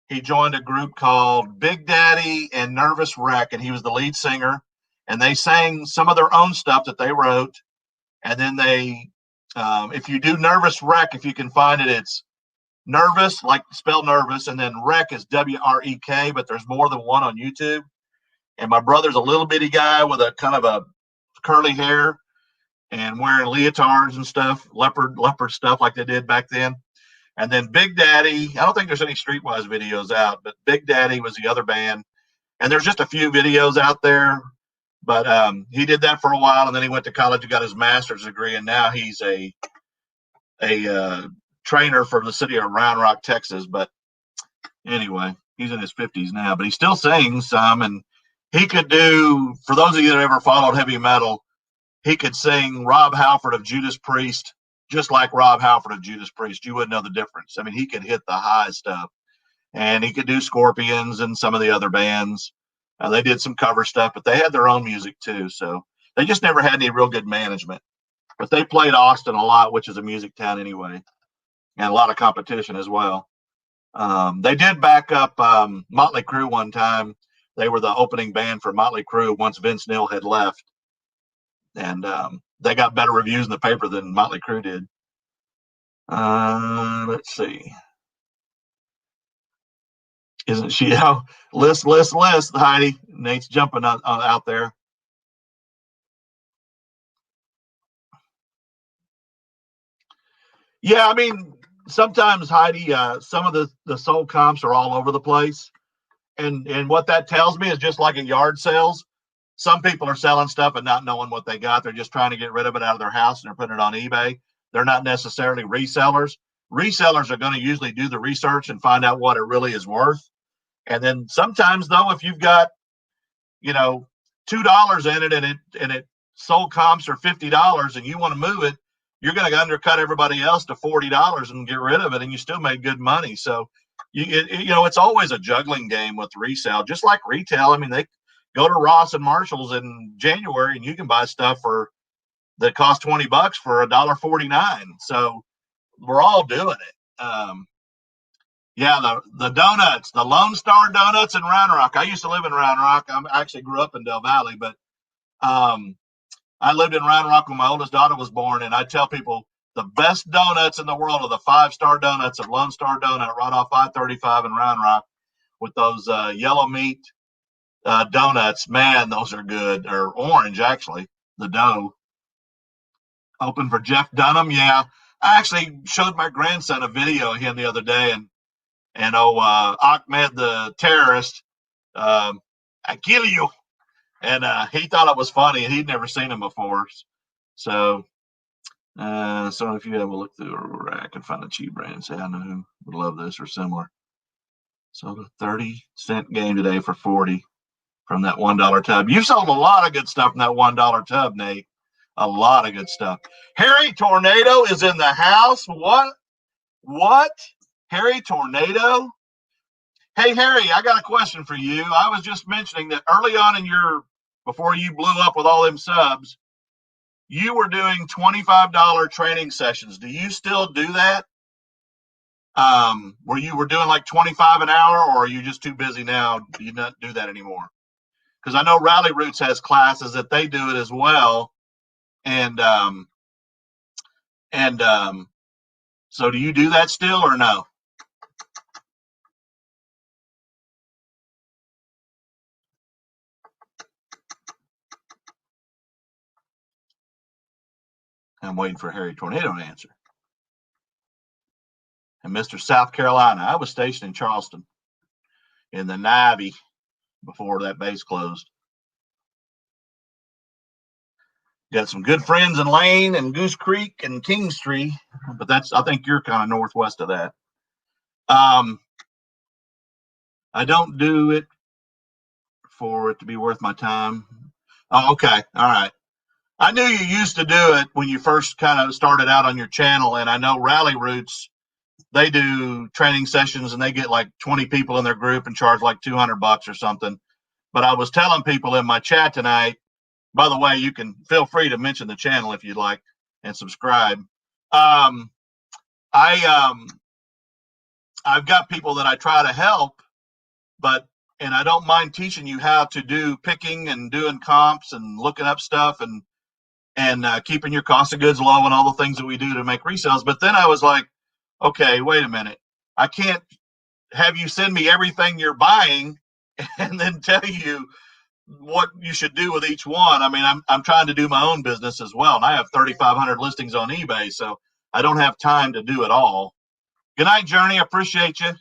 A: he joined a group called Big Daddy and Nervous Wreck. And he was the lead singer. And they sang some of their own stuff that they wrote. And then they, if you do Nervous Wreck, if you can find it, it's Nervous, like spell nervous. And then Wreck is W-R-E-K, but there's more than one on YouTube. And my brother's a little bitty guy with a kind of a curly hair and wearing leotards and stuff, leopard stuff like they did back then. And then Big Daddy, I don't think there's any Streetwise videos out, but Big Daddy was the other band. And there's just a few videos out there, but he did that for a while, and then he went to college and got his master's degree, and now he's a trainer for the city of Round Rock, Texas. But anyway, he's in his 50s now, but he still sings some, and he could do, for those of you that ever followed heavy metal, he could sing Rob Halford of Judas Priest, just like Rob Halford of Judas Priest. You wouldn't know the difference. I mean, he could hit the high stuff. And he could do Scorpions and some of the other bands. They did some cover stuff, but they had their own music too. So they just never had any real good management. But they played Austin a lot, which is a music town anyway, and a lot of competition as well. They did back up Motley Crue one time. They were the opening band for Motley Crue once Vince Neil had left. And they got better reviews in the paper than Motley Crue did. Let's see. Isn't she out? List, Heidi. Nate's jumping out there. Yeah, I mean, sometimes, Heidi, some of the sold comps are all over the place. And what that tells me is just like in yard sales, some people are selling stuff and not knowing what they got. They're just trying to get rid of it out of their house and they're putting it on eBay. They're not necessarily resellers. Resellers are going to usually do the research and find out what it really is worth. And then sometimes, though, if you've got, $2 in it and it sold comps are $50 and you want to move it, you're going to undercut everybody else to $40 and get rid of it, and you still made good money. So it's always a juggling game with resale, just like retail. I mean, they go to Ross and Marshalls in January and you can buy stuff that costs $20 for $1.49. So we're all doing it. Yeah, the donuts, the Lone Star Donuts in Round Rock. I used to live in Round Rock. I actually grew up in Del Valley, but I lived in Round Rock when my oldest daughter was born, and I tell people the best donuts in the world are the 5-star donuts of Lone Star Donut right off I-35 in Round Rock with those yellow meat donuts. Man, those are good. Or orange, actually, the dough. Open for Jeff Dunham. Yeah, I actually showed my grandson a video of him the other day, and Ahmed the terrorist, I kill you. And he thought it was funny, and he'd never seen him before. So if you have a look through where I can find a cheap brand and say, I know who would love this or similar. So the 30-cent game today for 40 from that $1 tub. You've sold a lot of good stuff from that $1 tub, Nate. A lot of good stuff. Harry Tornado is in the house. What? Harry Tornado? Hey, Harry, I got a question for you. I was just mentioning that early on before you blew up with all them subs, you were doing $25 training sessions. Do you still do that? Where you were doing like 25 an hour, or are you just too busy now? Do you not do that anymore? Because I know Rally Roots has classes that they do it as well. And so do you do that still or no? I'm waiting for Harry Tornado to answer. And Mr. South Carolina, I was stationed in Charleston in the Navy before that base closed. Got some good friends in Lane and Goose Creek and Kingstree, but I think you're kind of northwest of that. I don't do it for it to be worth my time. Oh, okay. All right. I knew you used to do it when you first kind of started out on your channel, and I know Rally Roots, they do training sessions and they get like 20 people in their group and charge like $200 or something. But I was telling people in my chat tonight, by the way, you can feel free to mention the channel if you'd like and subscribe. I've got people that I try to help, and I don't mind teaching you how to do picking and doing comps and looking up stuff and keeping your cost of goods low and all the things that we do to make resales. But then I was like, okay, wait a minute. I can't have you send me everything you're buying and then tell you what you should do with each one. I mean, I'm trying to do my own business as well, and I have 3,500 listings on eBay, so I don't have time to do it all. Good night, Journey. Appreciate you.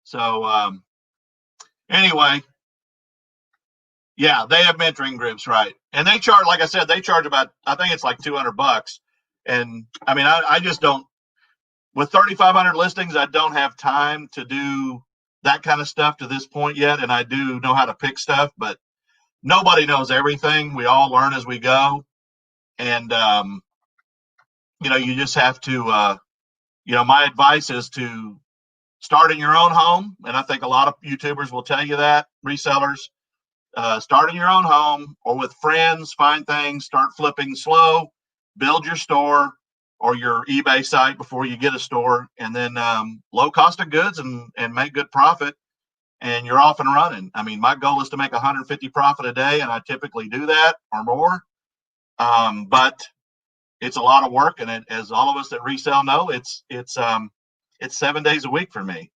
A: So anyway, yeah, they have mentoring groups, right? And they charge, like I said, they charge about, I think it's like $200. And I mean, I just don't, with 3,500 listings, I don't have time to do that kind of stuff to this point yet. And I do know how to pick stuff, but nobody knows everything. We all learn as we go. And, you just have to, my advice is to start in your own home. And I think a lot of YouTubers will tell you that, resellers. Start in your own home or with friends, find things, start flipping slow, build your store or your eBay site before you get a store, and then low cost of goods and make good profit, and you're off and running. I mean, my goal is to make 150 profit a day, and I typically do that or more. But it's a lot of work, and as all of us that resell know, it's 7 days a week for me,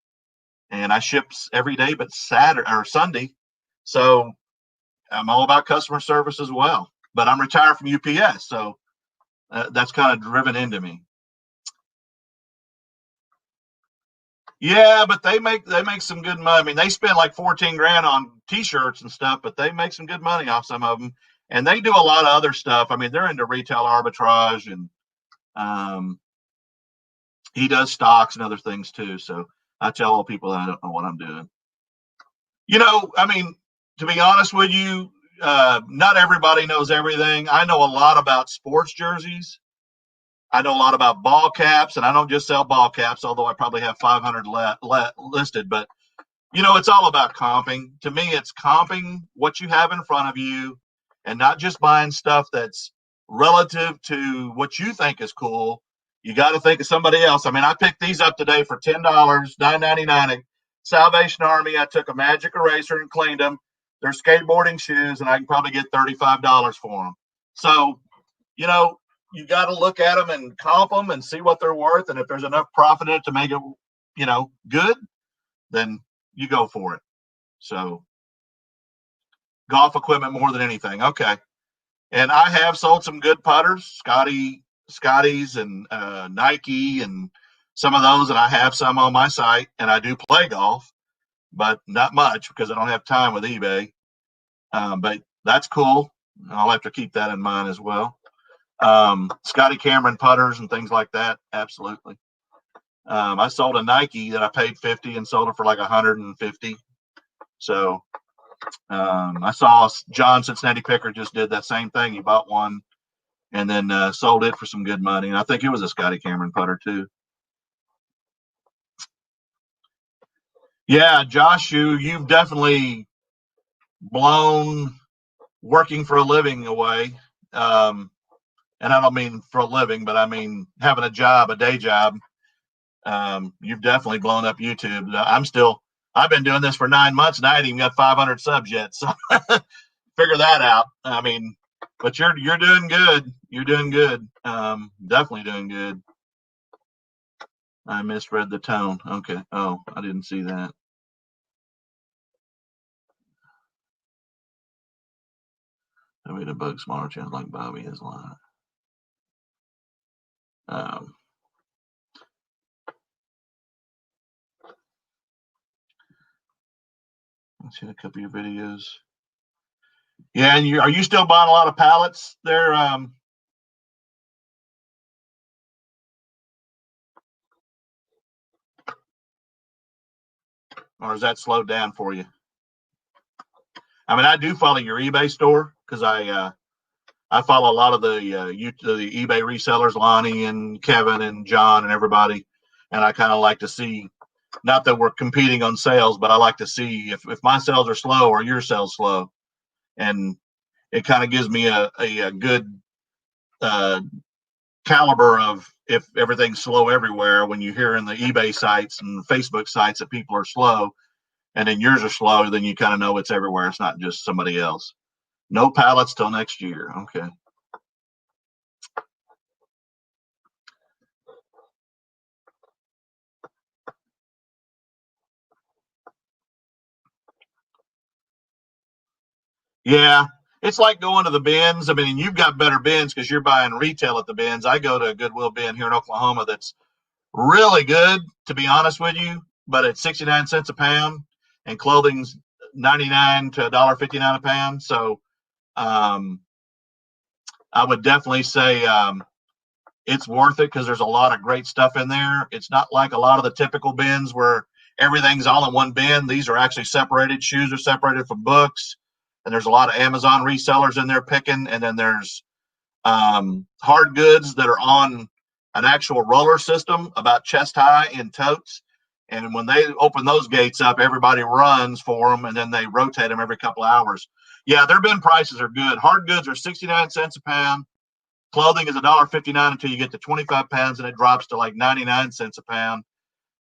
A: and I ship every day but Saturday or Sunday. So I'm all about customer service as well, but I'm retired from UPS, so that's kind of driven into me. Yeah, but they make some good money. I mean, they spend like 14 grand on T-shirts and stuff, but they make some good money off some of them, and they do a lot of other stuff. I mean, they're into retail arbitrage, and he does stocks and other things too. So I tell all people that I don't know what I'm doing. I mean, to be honest with you, not everybody knows everything. I know a lot about sports jerseys. I know a lot about ball caps, and I don't just sell ball caps, although I probably have 500 listed. But, it's all about comping. To me, it's comping what you have in front of you and not just buying stuff that's relative to what you think is cool. You got to think of somebody else. I mean, I picked these up today for $10, $9.99 at Salvation Army. I took a magic eraser and cleaned them. They're skateboarding shoes, and I can probably get $35 for them. So, you know, you got to look at them and comp them and see what they're worth. And if there's enough profit in it to make it, good, then you go for it. So golf equipment more than anything. Okay. And I have sold some good putters, Scotty's and Nike and some of those, and I have some on my site, and I do play golf, but not much because I don't have time with eBay. But that's cool. I'll have to keep that in mind as well. Scotty Cameron putters and things like that. Absolutely. I sold a Nike that I paid 50 and sold it for like 150. So I saw John Cincinnati Picker just did that same thing. He bought one and then sold it for some good money. And I think it was a Scotty Cameron putter too. Yeah, Josh, you've definitely blown working for a living away. And I don't mean for a living, but I mean having a day job. You've definitely blown up YouTube. I've been doing this for 9 months and I ain't even got 500 subs yet. So figure that out. I mean, but you're doing good. You're doing good. Definitely doing good. I misread the tone. Okay. Oh, I didn't see that. I made a bug smaller channel like Bobby is lying. I seen a couple of your videos. Yeah, and are you still buying a lot of pallets there? Or is that slowed down for you? I mean, I do follow your eBay store because I follow a lot of the eBay resellers, Lonnie and Kevin and John and everybody, and I kind of like to see, not that we're competing on sales, but I like to see if my sales are slow or your sales slow, and it kind of gives me a good caliber of if everything's slow everywhere. When you hear in the eBay sites and Facebook sites that people are slow, and then yours are slow, then you kind of know it's everywhere. It's not just somebody else. No pallets till next year. Okay. Yeah, it's like going to the bins. I mean, you've got better bins because you're buying retail at the bins. I go to a Goodwill bin here in Oklahoma that's really good, to be honest with you, but it's 69 cents a pound, and clothing's 99 to $1.59 a pound. So I would definitely say it's worth it because there's a lot of great stuff in there. It's not like a lot of the typical bins where everything's all in one bin. These are actually separated. Shoes are separated from books, and there's a lot of Amazon resellers in there picking. And then there's hard goods that are on an actual roller system about chest high in totes. And when they open those gates up, everybody runs for them, and then they rotate them every couple of hours. Yeah, their bin prices are good. Hard goods are 69 cents a pound. Clothing is $1.59 until you get to 25 pounds, and it drops to like 99 cents a pound.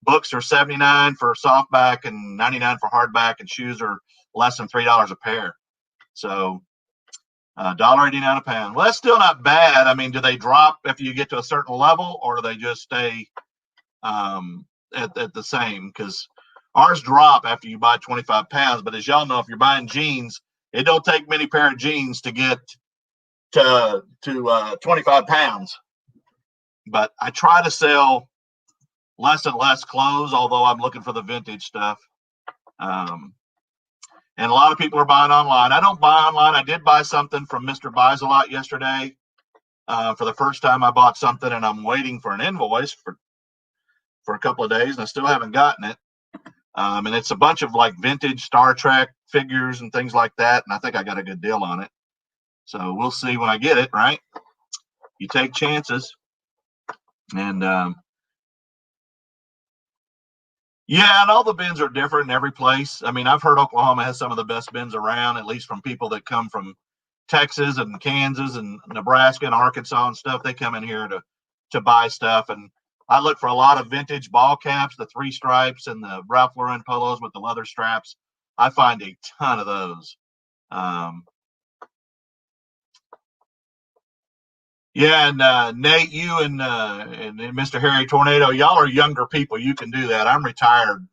A: Books are 79 for softback and 99 for hardback, and shoes are less than $3 a pair. So $1.89 a pound. Well, that's still not bad. I mean, do they drop after you get to a certain level, or do they just stay at the same? Because ours drop after you buy 25 pounds. But as y'all know, if you're buying jeans, it don't take many pair of jeans to get to 25 pounds. But I try to sell less and less clothes, although I'm looking for the vintage stuff. And a lot of people are buying online. I don't buy online. I did buy something from Mr. Buys a Lot yesterday. For the first time I bought something, and I'm waiting for an invoice for a couple of days, and I still haven't gotten it. And it's a bunch of like vintage Star Trek figures and things like that. And I think I got a good deal on it. So we'll see when I get it, right? You take chances. And yeah, and all the bins are different in every place. I mean, I've heard Oklahoma has some of the best bins around, at least from people that come from Texas and Kansas and Nebraska and Arkansas and stuff. They come in here to buy stuff. And I look for a lot of vintage ball caps, the 3 stripes and the Ralph Lauren polos with the leather straps. I find a ton of those. Yeah, and Nate, you and Mr. Harry Tornado, y'all are younger people. You can do that. I'm retired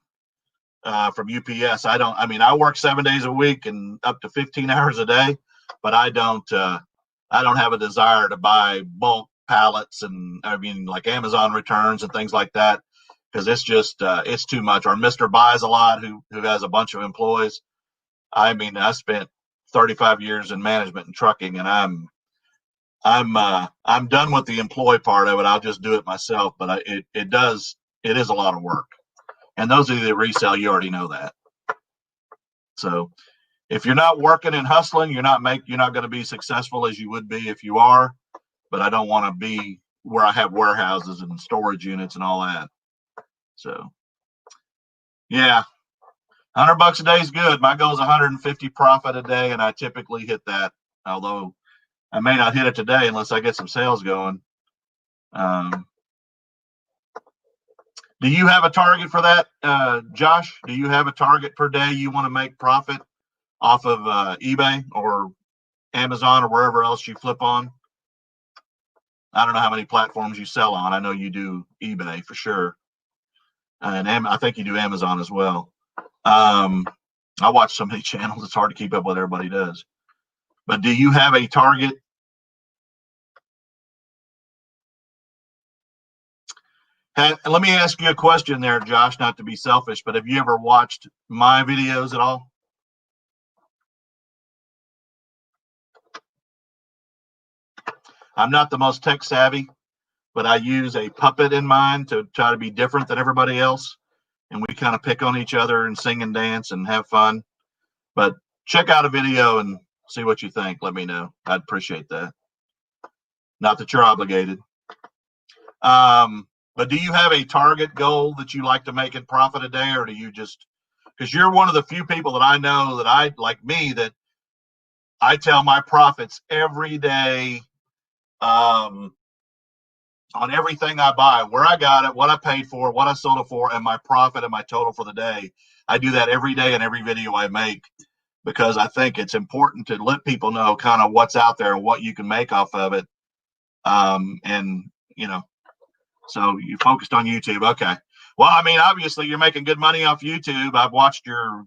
A: from UPS. I mean, I work 7 days a week and up to 15 hours a day, but I don't have a desire to buy bulk pallets and I mean like Amazon returns and things like that because it's just it's too much. Or Mr. Buys a lot who has a bunch of employees. I mean, I spent 35 years in management and trucking, and I'm done with the employee part of it. I'll just do it myself, but it is a lot of work. And those of you that resell, you already know that. So if you're not working and hustling, you're not going to be successful as you would be if you are. But I don't want to be where I have warehouses and storage units and all that. So yeah, $100 a day is good. My goal is 150 profit a day, and I typically hit that. Although I may not hit it today unless I get some sales going. Do you have a target for that, Josh? Do you have a target per day you want to make profit off of eBay or Amazon or wherever else you flip on? I don't know how many platforms you sell on. I know you do eBay for sure, and I think you do Amazon as well. I watch so many channels; it's hard to keep up with what everybody does. But do you have a target? Let me ask you a question there, Josh, not to be selfish, but have you ever watched my videos at all? I'm not the most tech savvy, but I use a puppet in mine to try to be different than everybody else. And we kind of pick on each other and sing and dance and have fun. But check out a video and see what you think. Let me know. I'd appreciate that. Not that you're obligated. But do you have a target goal that you like to make in profit a day, or do you just, because you're one of the few people that I know that like me, that I tell my profits every day on everything I buy, where I got it, what I paid for it, what I sold it for, and my profit and my total for the day. I do that every day in every video I make because I think it's important to let people know kind of what's out there and what you can make off of it. And, you know, so you focused on YouTube. Okay. Well, I mean, obviously you're making good money off YouTube. I've watched your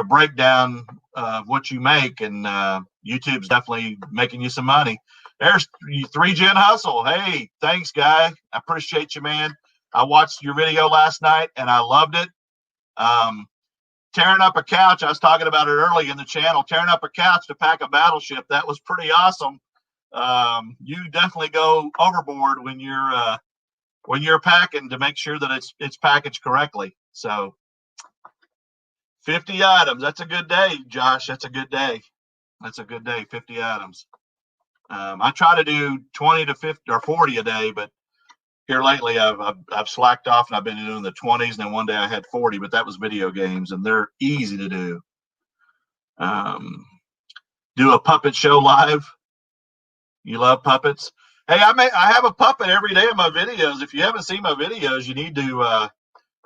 A: breakdown of what you make, and YouTube's definitely making you some money. There's 3Gen Hustle. Hey, thanks, guy. I appreciate you, man. I watched your video last night and I loved it. Tearing up a couch. I was talking about it early in the channel. Tearing up a couch to pack a battleship. That was pretty awesome. You definitely go overboard when you're packing to make sure that it's packaged correctly. So 50 items. That's a good day, Josh. That's a good day. 50 items. I try to do 20 to 50 or 40 a day, but here lately I've slacked off and I've been doing the 20s. And then one day I had 40, but that was video games, and they're easy to do. Do a puppet show live. You love puppets? Hey, I have a puppet every day in my videos. If you haven't seen my videos, you need to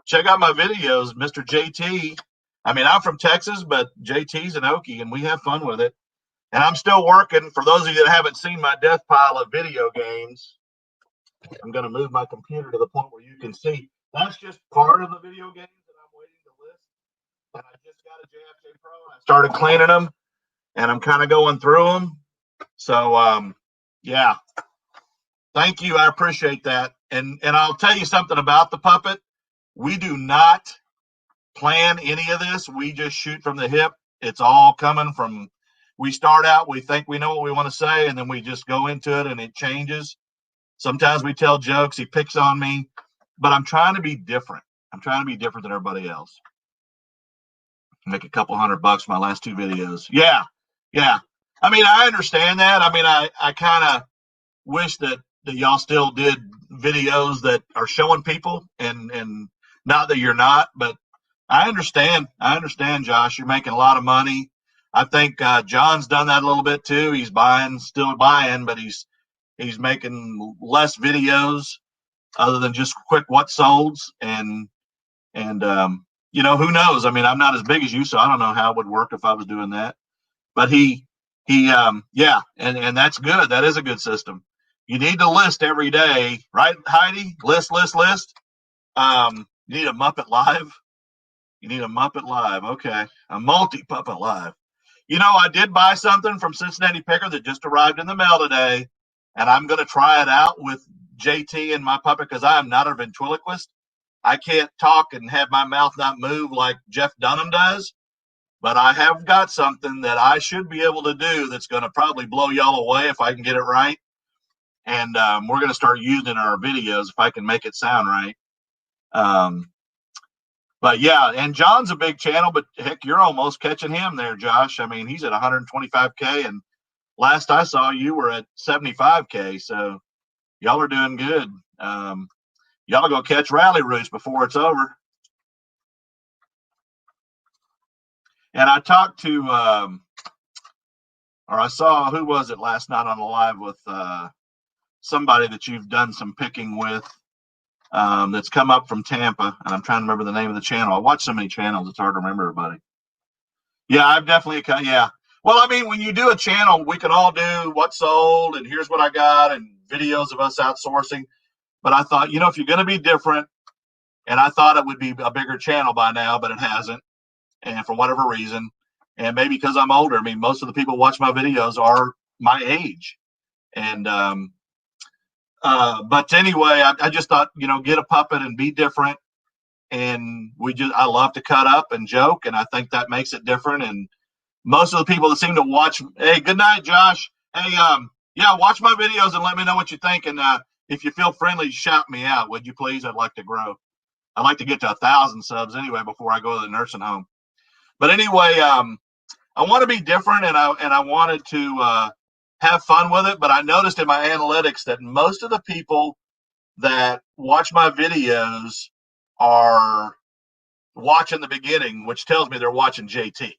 A: check out my videos, Mr. JT. I mean, I'm from Texas, but JT's an Okie, and we have fun with it. And I'm still working. For those of you that haven't seen my death pile of video games, I'm going to move my computer to the point where you can see. That's just part of the video games that I'm waiting to list. And I just got a JFJ Pro, and I started cleaning them, and I'm kind of going through them. So, yeah. Thank you. I appreciate that. And I'll tell you something about the puppet. We do not plan any of this. We just shoot from the hip. It's all coming from, we start out, we think we know what we want to say, and then we just go into it and it changes. Sometimes we tell jokes, he picks on me, but I'm trying to be different. I'm trying to be different than everybody else. Make a couple $100 for my last 2 videos. Yeah. Yeah. I mean, I understand that. I mean, I kind of wish that y'all still did videos that are showing people, and not that you're not, but I understand. I understand, Josh. You're making a lot of money. I think John's done that a little bit too. He's still buying, but he's making less videos other than just quick what solds, and who knows? I mean, I'm not as big as you, so I don't know how it would work if I was doing that. But yeah, and that's good. That is a good system. You need to list every day, right, Heidi? List. You need a Muppet Live. You need a Muppet Live. Okay, a multi Puppet Live. I did buy something from Cincinnati Picker that just arrived in the mail today, and I'm going to try it out with JT and my puppet because I am not a ventriloquist. I can't talk and have my mouth not move like Jeff Dunham does, but I have got something that I should be able to do that's going to probably blow y'all away if I can get it right. And we're going to start using it in our videos if I can make it sound right. But yeah, and John's a big channel, but heck, you're almost catching him there, Josh. I mean, he's at 125K, and last I saw you were at 75K. So y'all are doing good. Y'all go catch Rally Roots before it's over. And I talked to, or I saw, who was it last night on the live with somebody that you've done some picking with. That's come up from Tampa, and I'm trying to remember the name of the channel. I watch so many channels, it's hard to remember everybody. Yeah, I've definitely, yeah. Well, I mean, when you do a channel, we can all do what sold, and here's what I got, and videos of us outsourcing. But I thought, if you're going to be different, and I thought it would be a bigger channel by now, but it hasn't, and for whatever reason, and maybe because I'm older. I mean, most of the people watch my videos are my age, and but anyway, I just thought, get a puppet and be different. And I love to cut up and joke, and I think that makes it different. And most of the people that seem to watch, hey, good night, Josh. Hey, yeah, watch my videos and let me know what you think. And if you feel friendly, shout me out, would you please? I'd like to grow. I'd like to get to 1,000 subs anyway before I go to the nursing home. But anyway, I want to be different, and I wanted to have fun with it. But I noticed in my analytics that most of the people that watch my videos are watching the beginning, which tells me they're watching JT.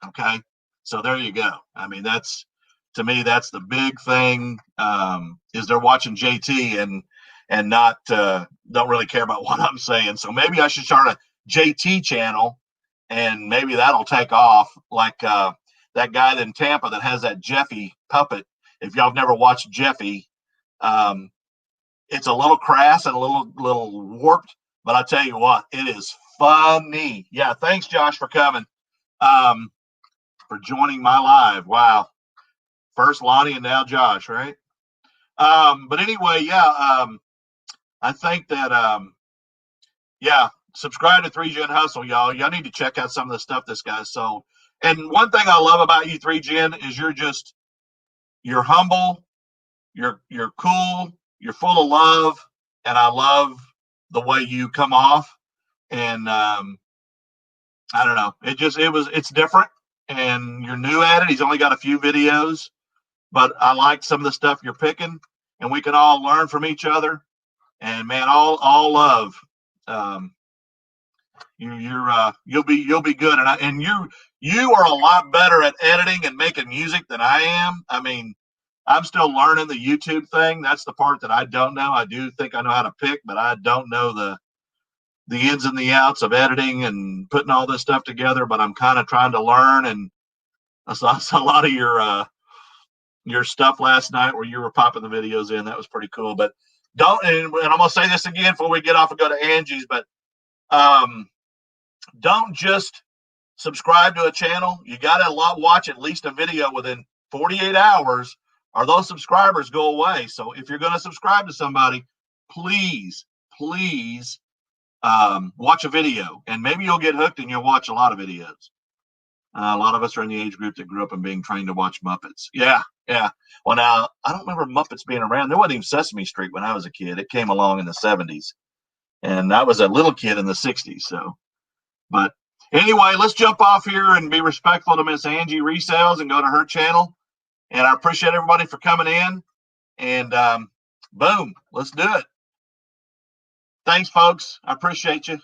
A: Okay, so there you go. I mean, to me, that's the big thing, is they're watching JT and not don't really care about what I'm saying. So maybe I should start a JT channel, and maybe that'll take off, like that guy in Tampa that has that Jeffy puppet. If y'all have never watched Jeffy, it's a little crass and a little warped, but I tell you what, it is funny. Yeah, thanks, Josh, for coming, for joining my live. Wow, first Lonnie and now Josh, right? But anyway, yeah, I think that yeah, subscribe to 3Gen Hustle, y'all. Y'all need to check out some of the stuff this guy's sold. And one thing I love about you, 3Gen, is you're humble, you're cool, you're full of love, and I love the way you come off. And I don't know, it's different, and you're new at it. He's only got a few videos, but I like some of the stuff you're picking, and we can all learn from each other. And man, all love. You'll be good, and you are a lot better at editing and making music than I am. I mean, I'm still learning the YouTube thing. That's the part that I don't know. I do think I know how to pick, but I don't know the ins and the outs of editing and putting all this stuff together. But I'm kind of trying to learn, and I saw a lot of your stuff last night where you were popping the videos in. That was pretty cool. But and I'm gonna say this again before we get off and go to Angie's, but don't just subscribe to a channel. You got to watch at least a video within 48 hours, or those subscribers go away. So if you're going to subscribe to somebody, please watch a video, and maybe you'll get hooked and you'll watch a lot of videos. A lot of us are in the age group that grew up and being trained to watch Muppets. Yeah. Well, now, I don't remember Muppets being around. There wasn't even Sesame Street when I was a kid. It came along in the 70s, and I was a little kid in the 60s. So, but Anyway, let's jump off here and be respectful to Miss Angie Resales and go to her channel. And I appreciate everybody for coming in. And boom, let's do it. Thanks, folks. I appreciate you.